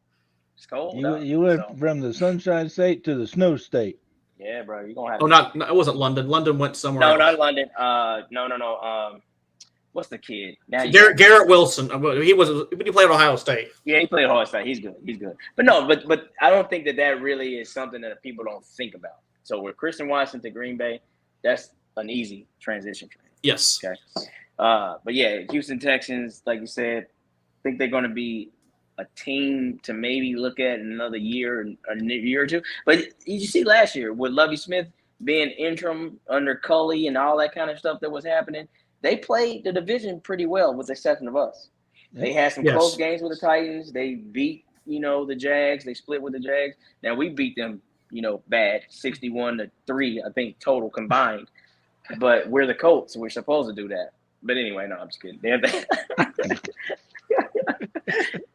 It's cold. You went from the Sunshine State to the Snow State. Yeah, bro. You're gonna have. No, it wasn't London. London went somewhere. No, else. not London. No. What's the kid? Now Garrett Wilson. He played at Ohio State. Yeah, he played at Ohio State. He's good. But no, but I don't think that really is something that people don't think about. So with Christian Watson to Green Bay, that's an easy transition for him. Yes. Okay. But yeah, Houston Texans, like you said, think they're going to be a team to maybe look at in another year, a year or two. But you see last year with Lovie Smith being interim under Culley and all that kind of stuff that was happening, they played the division pretty well with the exception of us. They had some close games with the Titans. They beat, the Jags. They split with the Jags. Now we beat them, bad, 61-3, I think, total combined. But we're the Colts. We're supposed to do that. But anyway, no, I'm just kidding.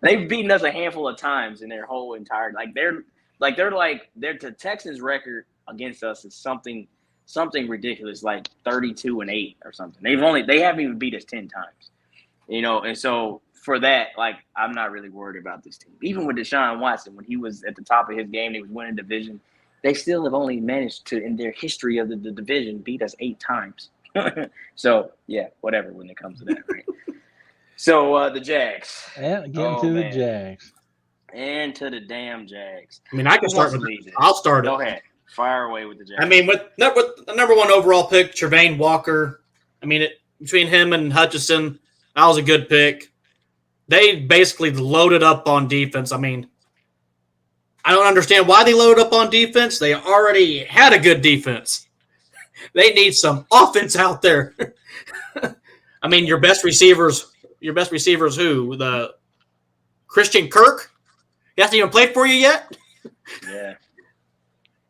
They've beaten us a handful of times in their whole entire the Texans' record against us is something ridiculous, like 32-8 or something. They haven't even beat us 10 times. And so for that, I'm not really worried about this team. Even with Deshaun Watson, when he was at the top of his game, he was winning division. They still have only managed to, in their history of the division, beat us 8 times. So yeah, whatever when it comes to that, right? So the Jags. Yeah, the Jags. And to the damn Jags. I mean, I can start with it. I'll start it. Go ahead. Fire away with the Jags. I mean, with the number 1 overall pick, Trevane Walker, between him and Hutchinson, that was a good pick. They basically loaded up on defense. I mean, I don't understand why they loaded up on defense. They already had a good defense. They need some offense out there. I mean, your best receivers who? The Christian Kirk? He hasn't even played for you yet? Yeah.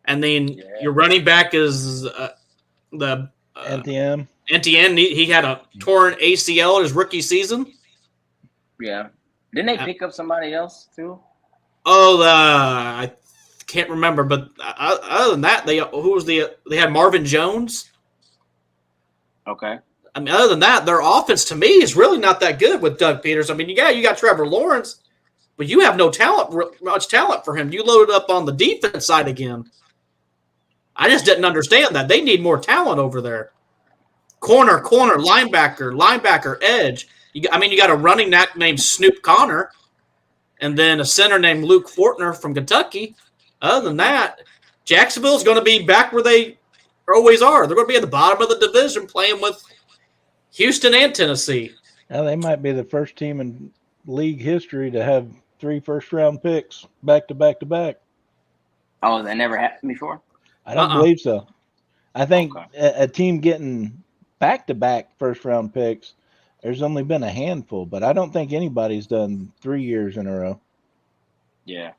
And then your running back is the Etienne. Etienne. He had a torn ACL in his rookie season. Yeah. Didn't they pick up somebody else too? Oh, I can't remember. But other than that, they had Marvin Jones. Okay. I mean, other than that, their offense to me is really not that good with Doug Peters. I mean, you got Trevor Lawrence, but you have no much talent for him. You loaded up on the defense side again. I just didn't understand that. They need more talent over there. Corner, linebacker, edge. You got a running back named Snoop Connor, and then a center named Luke Fortner from Kentucky. Other than that, Jacksonville's going to be back where they always are. They're going to be at the bottom of the division playing with Houston and Tennessee. Now, they might be the first team in league history to have 3 first-round picks back to back to back. Oh, that never happened before? I don't believe so. I think a team getting back-to-back first-round picks, there's only been a handful, but I don't think anybody's done 3 years in a row. Yeah.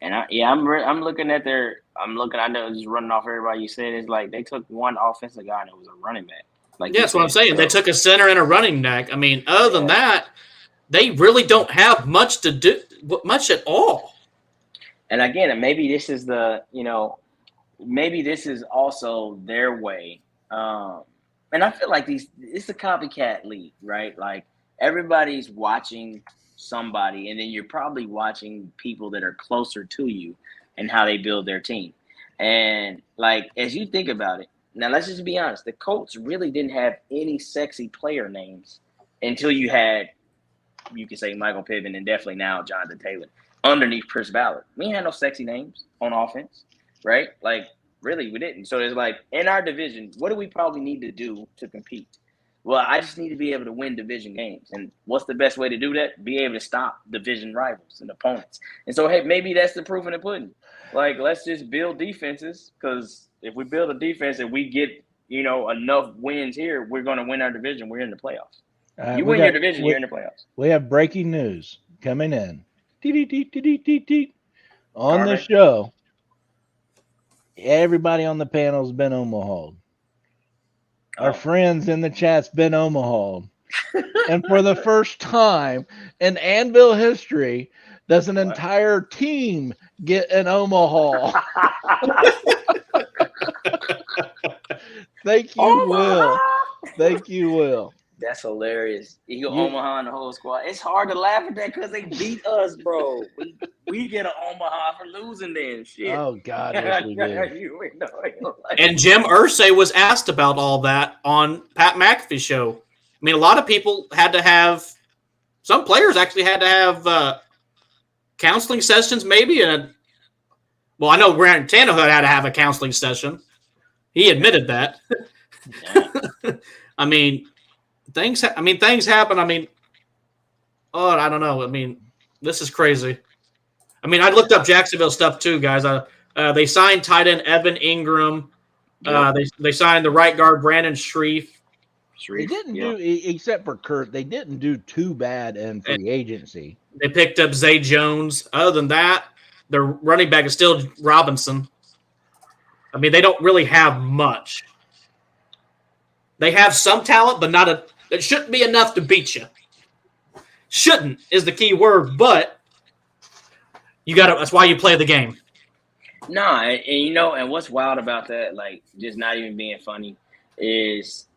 And I'm looking at I know just running off everybody you said, it's like they took one offensive guy and it was a running back. That's what I'm saying. They took a center and a running back. I mean, other than that, they really don't have much to do, much at all. And again, maybe this is maybe this is also their way. And I feel like it's a copycat league, right? Like everybody's watching somebody, and then you're probably watching people that are closer to you and how they build their team. And as you think about it, now let's just be honest, the Colts really didn't have any sexy player names until you could say Michael Pittman and definitely now Jonathan Taylor underneath Chris Ballard. We ain't had no sexy names on offense, right? Really, we didn't. So it's in our division, what do we probably need to do to compete? Well, I just need to be able to win division games. And what's the best way to do that? Be able to stop division rivals and opponents. And so, hey, maybe that's the proof in the pudding. Let's just build defenses, because if we build a defense and we get, enough wins here, we're going to win our division. We're in the playoffs. You win your division, you're in the playoffs. We have breaking news coming in. On the show, everybody on the panel's been Omaha. Our friends in the chat's been Omaha. And for the first time in Anvil history, does an entire team get an Omaha? Thank you, Will. Thank you, Will. That's hilarious. You go Omaha and the whole squad. It's hard to laugh at that because they beat us, bro. We get an Omaha for losing then. Shit. Oh, God, yes, we did. And Jim Irsay was asked about all that on Pat McAfee's show. I mean, a lot of people some players actually had to have counseling sessions maybe. Well, I know Grant Tannehill had to have a counseling session. He admitted that. I mean, things happen. I mean, I don't know. I mean, This is crazy. I mean, I looked up Jacksonville stuff too, guys. They signed tight end Evan Ingram. Yep. They signed the right guard Brandon Shreve. They didn't do, except for Kurt, they didn't do too bad in free agency. They picked up Zay Jones. Other than that, their running back is still Robinson. I mean, they don't really have much. They have some talent, but it shouldn't be enough to beat you. Shouldn't is the key word, but that's why you play the game. No, and what's wild about that, like, just not even being funny, is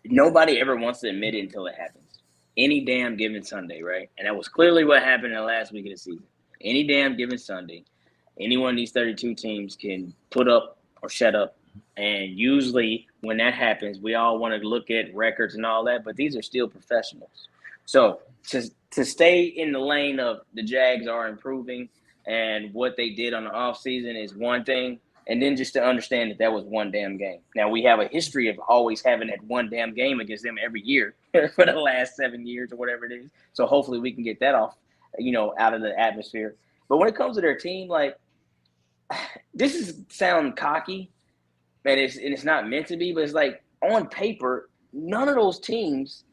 nobody ever wants to admit it until it happens. Any damn given Sunday, right? And that was clearly what happened in the last week of the season. Any damn given Sunday, any one of these 32 teams can put up or shut up. And usually when that happens, we all want to look at records and all that, but these are still professionals. So to stay in the lane of the Jags are improving and what they did on the offseason is one thing, and then just to understand that was one damn game. Now, we have a history of always having that one damn game against them every year for the last 7 years or whatever it is. So hopefully we can get that off, out of the atmosphere. But when it comes to their team, like, this sound cocky, and it's not meant to be, but it's like on paper, none of those teams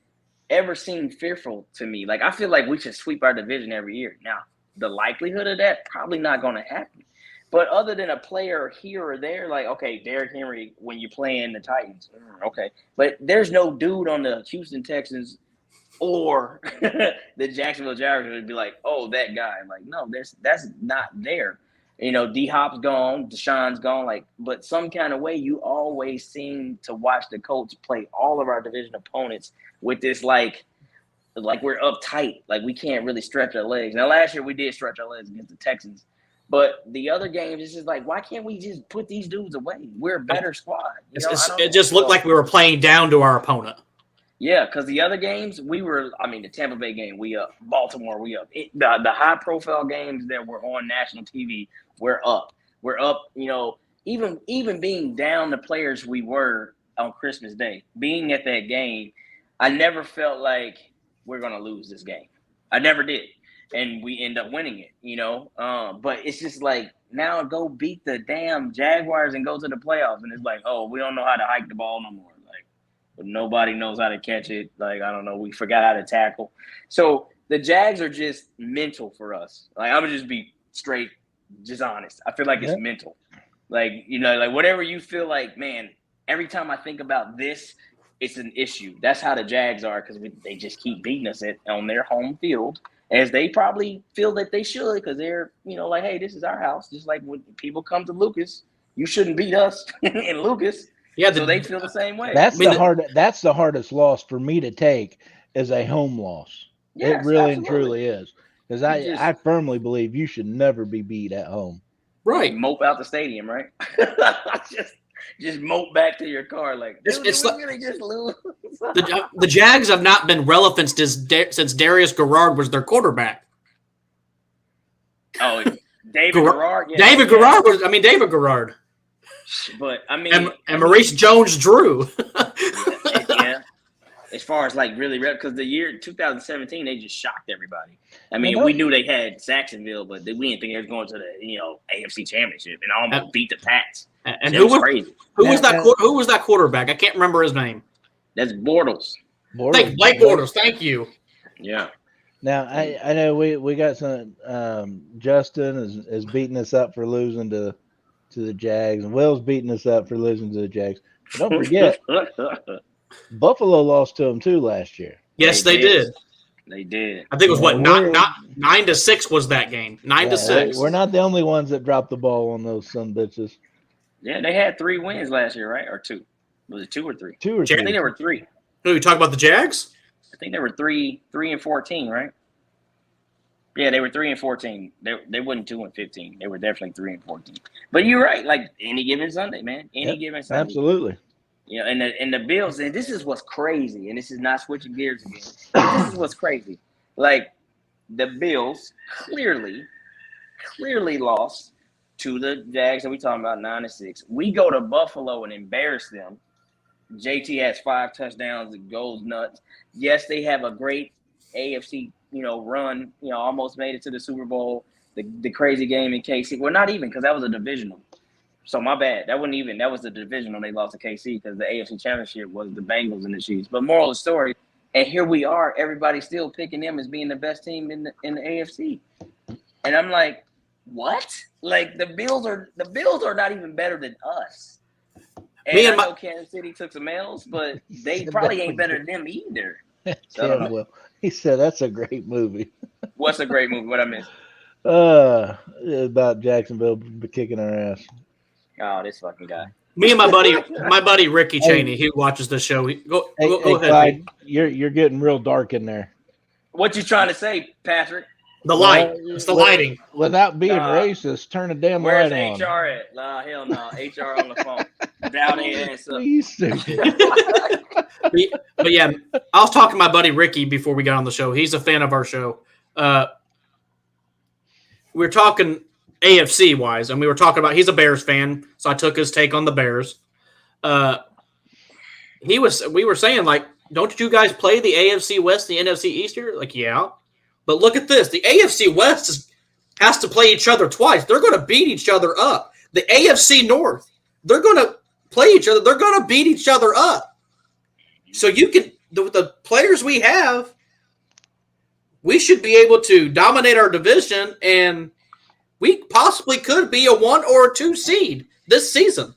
ever seem fearful to me. Like, I feel like we should sweep our division every year. Now, the likelihood of that probably not going to happen. But other than a player here or there, like, okay, Derrick Henry when you're playing the Titans, okay. But there's no dude on the Houston Texans or the Jacksonville Jaguars would be like, oh, that guy. Like, no, that's not there. D-Hop's gone, Deshaun's gone, but some kind of way you always seem to watch the Colts play all of our division opponents with this like we're uptight, like we can't really stretch our legs. Now, last year we did stretch our legs against the Texans, but the other games, it's just like, why can't we just put these dudes away? We're a better squad. It just looked like we were playing down to our opponent. Yeah, because the other games, the Tampa Bay game, we up. Baltimore, we up. The high-profile games that were on national TV, we're up. We're up, even being down the players we were on Christmas Day, being at that game, I never felt like we're going to lose this game. I never did. And we end up winning it, But it's just like, now go beat the damn Jaguars and go to the playoffs. And it's like, oh, we don't know how to hike the ball no more. But nobody knows how to catch it. Like, I don't know. We forgot how to tackle. So the Jags are just mental for us. Like, I'm going to just be straight, just honest. I feel like it's mental. Like, whatever you feel like, man, every time I think about this, it's an issue. That's how the Jags are, because they just keep beating us on their home field, as they probably feel that they should, because they're, like, hey, this is our house. Just like when people come to Lucas, you shouldn't beat us in Lucas. Yeah, so they feel the same way. That's the hardest loss for me to take is a home loss. Yes, it really and truly is. Because I firmly believe you should never be beat at home. Right. Mope out the stadium, right? just mope back to your car. Like, it's really just lose. The Jags have not been relevant since Darius Garrard was their quarterback. Oh, David Garrard? Yeah, David Garrard. But and Maurice Jones-Drew. yeah. As far as really, because the year 2017, they just shocked everybody. I mean, we knew they had Saxonville, but we didn't think they was going to the AFC Championship and almost beat the Pats. And who was crazy? Who was that quarterback? I can't remember his name. That's Bortles. Blake Bortles. Thank you. Yeah. Now I know we got some. Justin is beating us up for losing to the Jags, and Will's beating us up for losing to the Jags. But don't forget, Buffalo lost to them too last year. Yes, they did. They did. I think it was 9-6 was that game. 9-6. We're not the only ones that dropped the ball on those son bitches. Yeah, they had 3 wins last year, right? Or 2? Was it 2 or 3? 2 or 3. I think there were 3. Who, you talking about the Jags? I think they were 3-14, right? Yeah, they were 3-14. They wasn't 2-15. They were definitely 3-14. But you're right. Like any given Sunday, man. Any given Sunday. Absolutely. And the Bills, and this is what's crazy, and this is not switching gears again. This is what's crazy. Like the Bills clearly lost to the Jags that we talking about 9-6. We go to Buffalo and embarrass them. JT has 5 touchdowns and goes nuts. Yes, they have a great AFC run, almost made it to the Super Bowl, the crazy game in KC. Well, not even, because that was a divisional. So my bad. That was the divisional they lost to KC, because the AFC Championship was the Bengals and the Chiefs. But moral of the story, and here we are, everybody's still picking them as being the best team in the AFC. And I'm like, what? Like, the Bills are not even better than us. And I know Kansas City took some L's, but they probably ain't better than them either. So, well, he said that's a great movie. What's a great movie? What I missed? About Jacksonville kicking our ass. Oh, this fucking guy. Me and my buddy Ricky Cheney, he watches the show. Go ahead. Clyde, you're getting real dark in there. What you trying to say, Patrick? The light. It's the lighting. Without being racist, turn the damn light on. Where's HR at? Nah, hell no. HR on the phone. Down there and stuff. But yeah, I was talking to my buddy Ricky before we got on the show. He's a fan of our show. We were talking AFC wise, and we were talking about, he's a Bears fan, so I took his take on the Bears. We were saying, like, don't you guys play the AFC West, the NFC East here? Like, yeah. But look at this. The AFC West has to play each other twice. They're going to beat each other up. The AFC North, they're going to play each other. They're going to beat each other up. So you can, the players we have, we should be able to dominate our division, and we possibly could be a 1 or a 2 seed this season.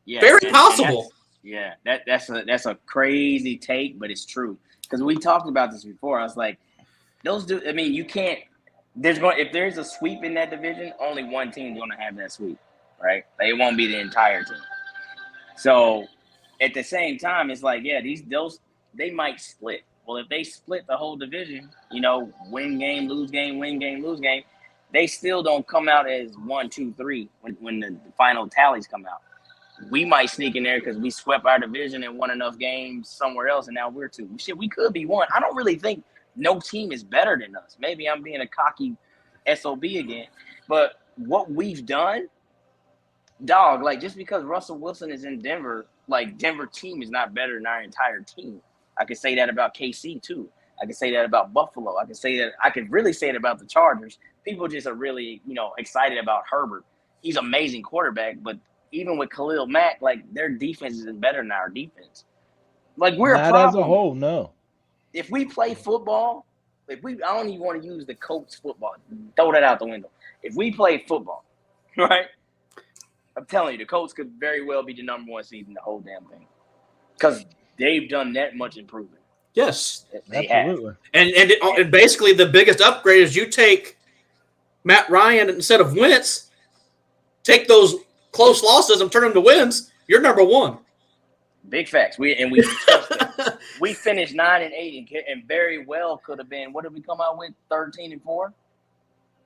Yeah, very possible. That's a crazy take, but it's true, because we talked about this before. I was like, you can't. If there's a sweep in that division, only one team's going to have that sweep, right? It won't be the entire team. So at the same time, it's like, yeah, they might split. Well, if they split the whole division, win game, lose game, win game, lose game, they still don't come out as 1, 2, 3 when the final tallies come out. We might sneak in there because we swept our division and won enough games somewhere else, and now we're 2. Shit, we could be 1. I don't really think no team is better than us. Maybe I'm being a cocky SOB again. But what we've done, dog, like, just because Russell Wilson is in Denver, like, Denver team is not better than our entire team. I could say that about KC too. I could say that about Buffalo. I could really say it about the Chargers. People just are really, excited about Herbert. He's an amazing quarterback, but even with Khalil Mack, like, their defense isn't better than our defense. Like, we're a problem. Not as a whole, no. If we play football, I don't even want to use the Colts football. Throw that out the window. If we play football, right? I'm telling you, the Colts could very well be the number 1 seed in the whole damn thing, because they've done that much improvement. Yes, they absolutely. Have. And basically the biggest upgrade is you take Matt Ryan instead of Wentz, take those close losses and turn them to wins. You're number 1. Big facts. We finished 9-8 and very well could have been. What did we come out with? 13-4 or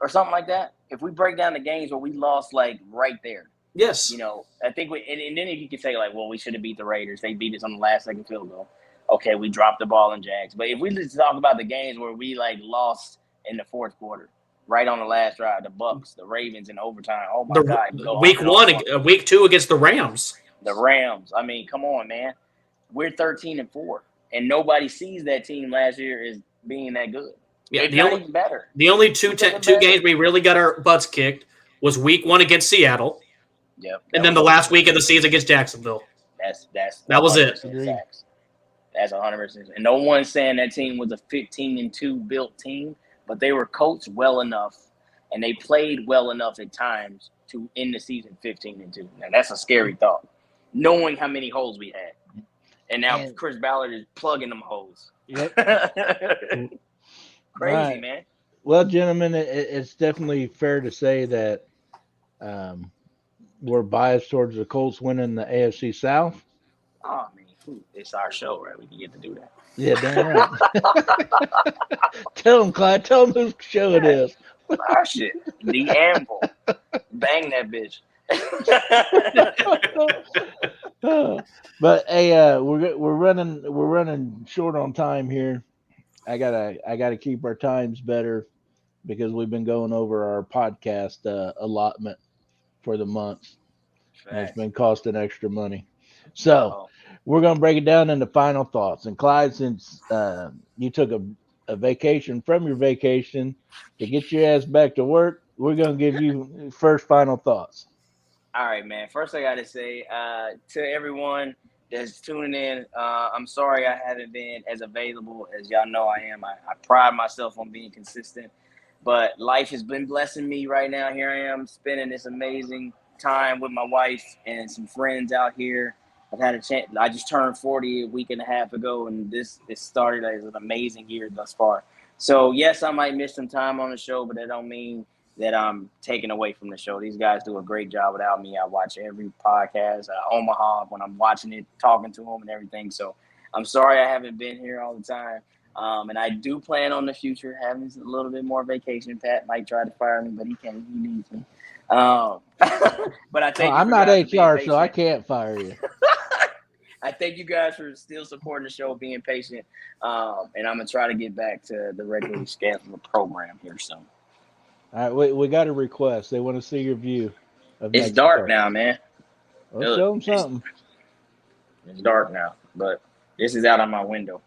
something like that. If we break down the games where we lost, like, right there. Yes. I think and then if you could say, like, well, we should have beat the Raiders. They beat us on the last second field goal. Okay, we dropped the ball in Jags. But if we just talk about the games where we, like, lost in the fourth quarter, right on the last drive, the Bucks, the Ravens in overtime. Oh my God! Week 2 against the Rams. The Rams. I mean, come on, man. We're 13-4, and nobody sees that team last year as being that good. Yeah, it's not even better. The only two games we really got our butts kicked was week 1 against Seattle. Yep. And then the last week of the season against Jacksonville. That was it. Facts. That's 100%. And no one's saying that team was a 15-2 built team, but they were coached well enough, and they played well enough at times to end the season 15-2. Now that's a scary thought, knowing how many holes we had, and now Chris Ballard is plugging them holes. Yep. Crazy, right, man. Well, gentlemen, it's definitely fair to say that we're biased towards the Colts winning the AFC South. Oh, man, it's our show, right? We can get to do that. Yeah, damn right. Tell them, Clyde. Tell them whose show it is. Our shit. The Anvil. Bang that bitch. But hey, we're running short on time here. I gotta keep our times better because we've been going over our podcast allotment for the month. And it's been costing extra money. So we're gonna break it down into final thoughts. And Clyde, since you took a vacation from your vacation to get your ass back to work, we're gonna give you first final thoughts. All right, man. First, I got to say to everyone that's tuning in, I'm sorry I haven't been as available as y'all know I am. I pride myself on being consistent, but life has been blessing me right now. Here I am spending this amazing time with my wife and some friends out here. I've had a chance. I just turned 40 a week and a half ago, and this started as an amazing year thus far. So, yes, I might miss some time on the show, but that don't mean that I'm taking away from the show. These guys do a great job without me. I watch every podcast, Omaha, when I'm watching it, talking to them and everything. So I'm sorry I haven't been here all the time. And I do plan on the future having a little bit more vacation. Pat might try to fire me, but he can't. He needs me. But I think I'm not HR, so I can't fire you. I thank you guys for still supporting the show, being patient. And I'm going to try to get back to the regularly scheduled program here soon. All right, we got a request. They want to see your view of It's Mexico. dark now, man. Let's show them something. It's dark now, but this is out on my window.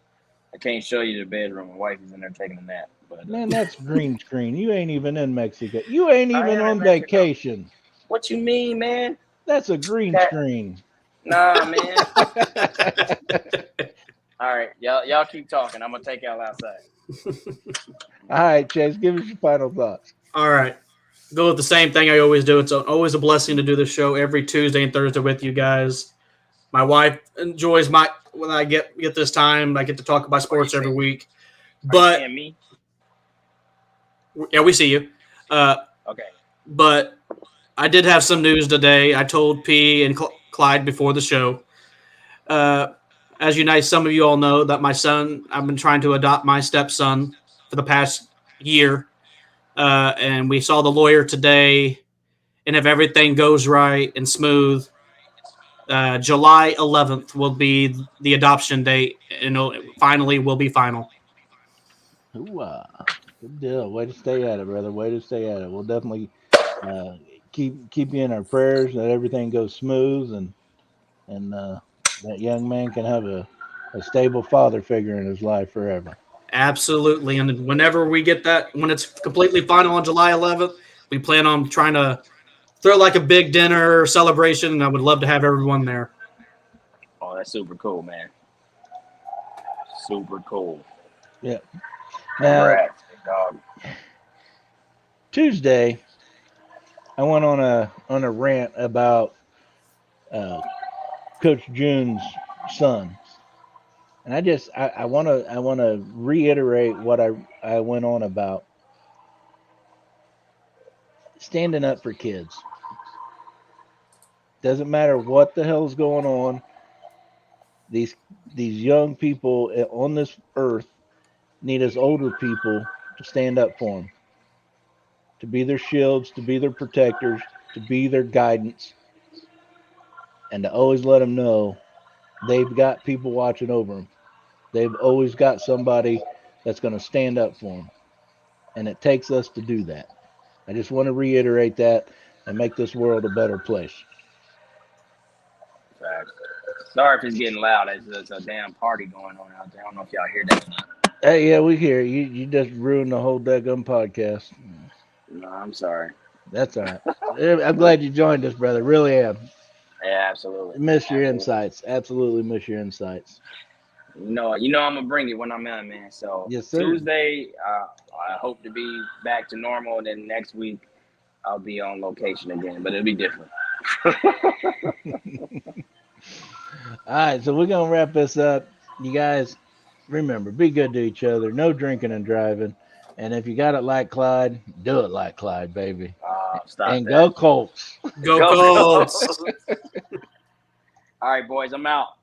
I can't show you the bedroom. My wife is in there taking a nap. But Man, that's green screen. You ain't even in Mexico. You ain't I even am on in Mexico. vacation. What you mean, man? That's a green screen. Nah, man. All right, y'all keep talking. I'm gonna take y'all outside. All right, Chase, give us your final thoughts. All right. Go with the same thing I always do. It's always a blessing to do the show every Tuesday and Thursday with you guys. My wife enjoys when I get this time. I get to talk about sports every week. But and me? Yeah, we see you. Okay. But I did have some news today. I told P and Clyde before the show. As some of you all know, that my son, I've been trying to adopt my stepson for the past year. And we saw the lawyer today. And if everything goes right and smooth, July 11th will be the adoption date. And finally will be final. Ooh, good deal. Way to stay at it, brother. Way to stay at it. We'll definitely keep you in our prayers that everything goes smooth and that young man can have a stable father figure in his life forever. Absolutely. And whenever we get that, when it's completely final on July 11th, we plan on trying to throw like a big dinner celebration, and I would love to have everyone there. Oh, that's super cool, man. Super cool. Yeah. Congrats, big dog. Tuesday, I went on a rant about Coach June's son. And I want to reiterate what I went on about. Standing up for kids. Doesn't matter what the hell's going on. These young people on this earth need us older people to stand up for them. To be their shields, to be their protectors, to be their guidance. And to always let them know they've got people watching over them. They've always got somebody that's going to stand up for them. And it takes us to do that. I just want to reiterate that and make this world a better place. Sorry if it's getting loud. There's a damn party going on out there. I don't know if y'all hear that or not. Hey, yeah, we hear you. You just ruined the whole daggum podcast. No, I'm sorry. That's all right. I'm glad you joined us, brother. Really am. Yeah, absolutely. Miss your insights. Absolutely miss your insights. No, I'm gonna bring it when I'm in, man. So yes, sir. Tuesday, I hope to be back to normal. And then next week, I'll be on location again, but it'll be different. All right, so we're gonna wrap this up. You guys, remember, be good to each other. No drinking and driving. And if you got it like Clyde, do it like Clyde, baby. Stop and that. Go Colts. Go Colts. All right, boys, I'm out.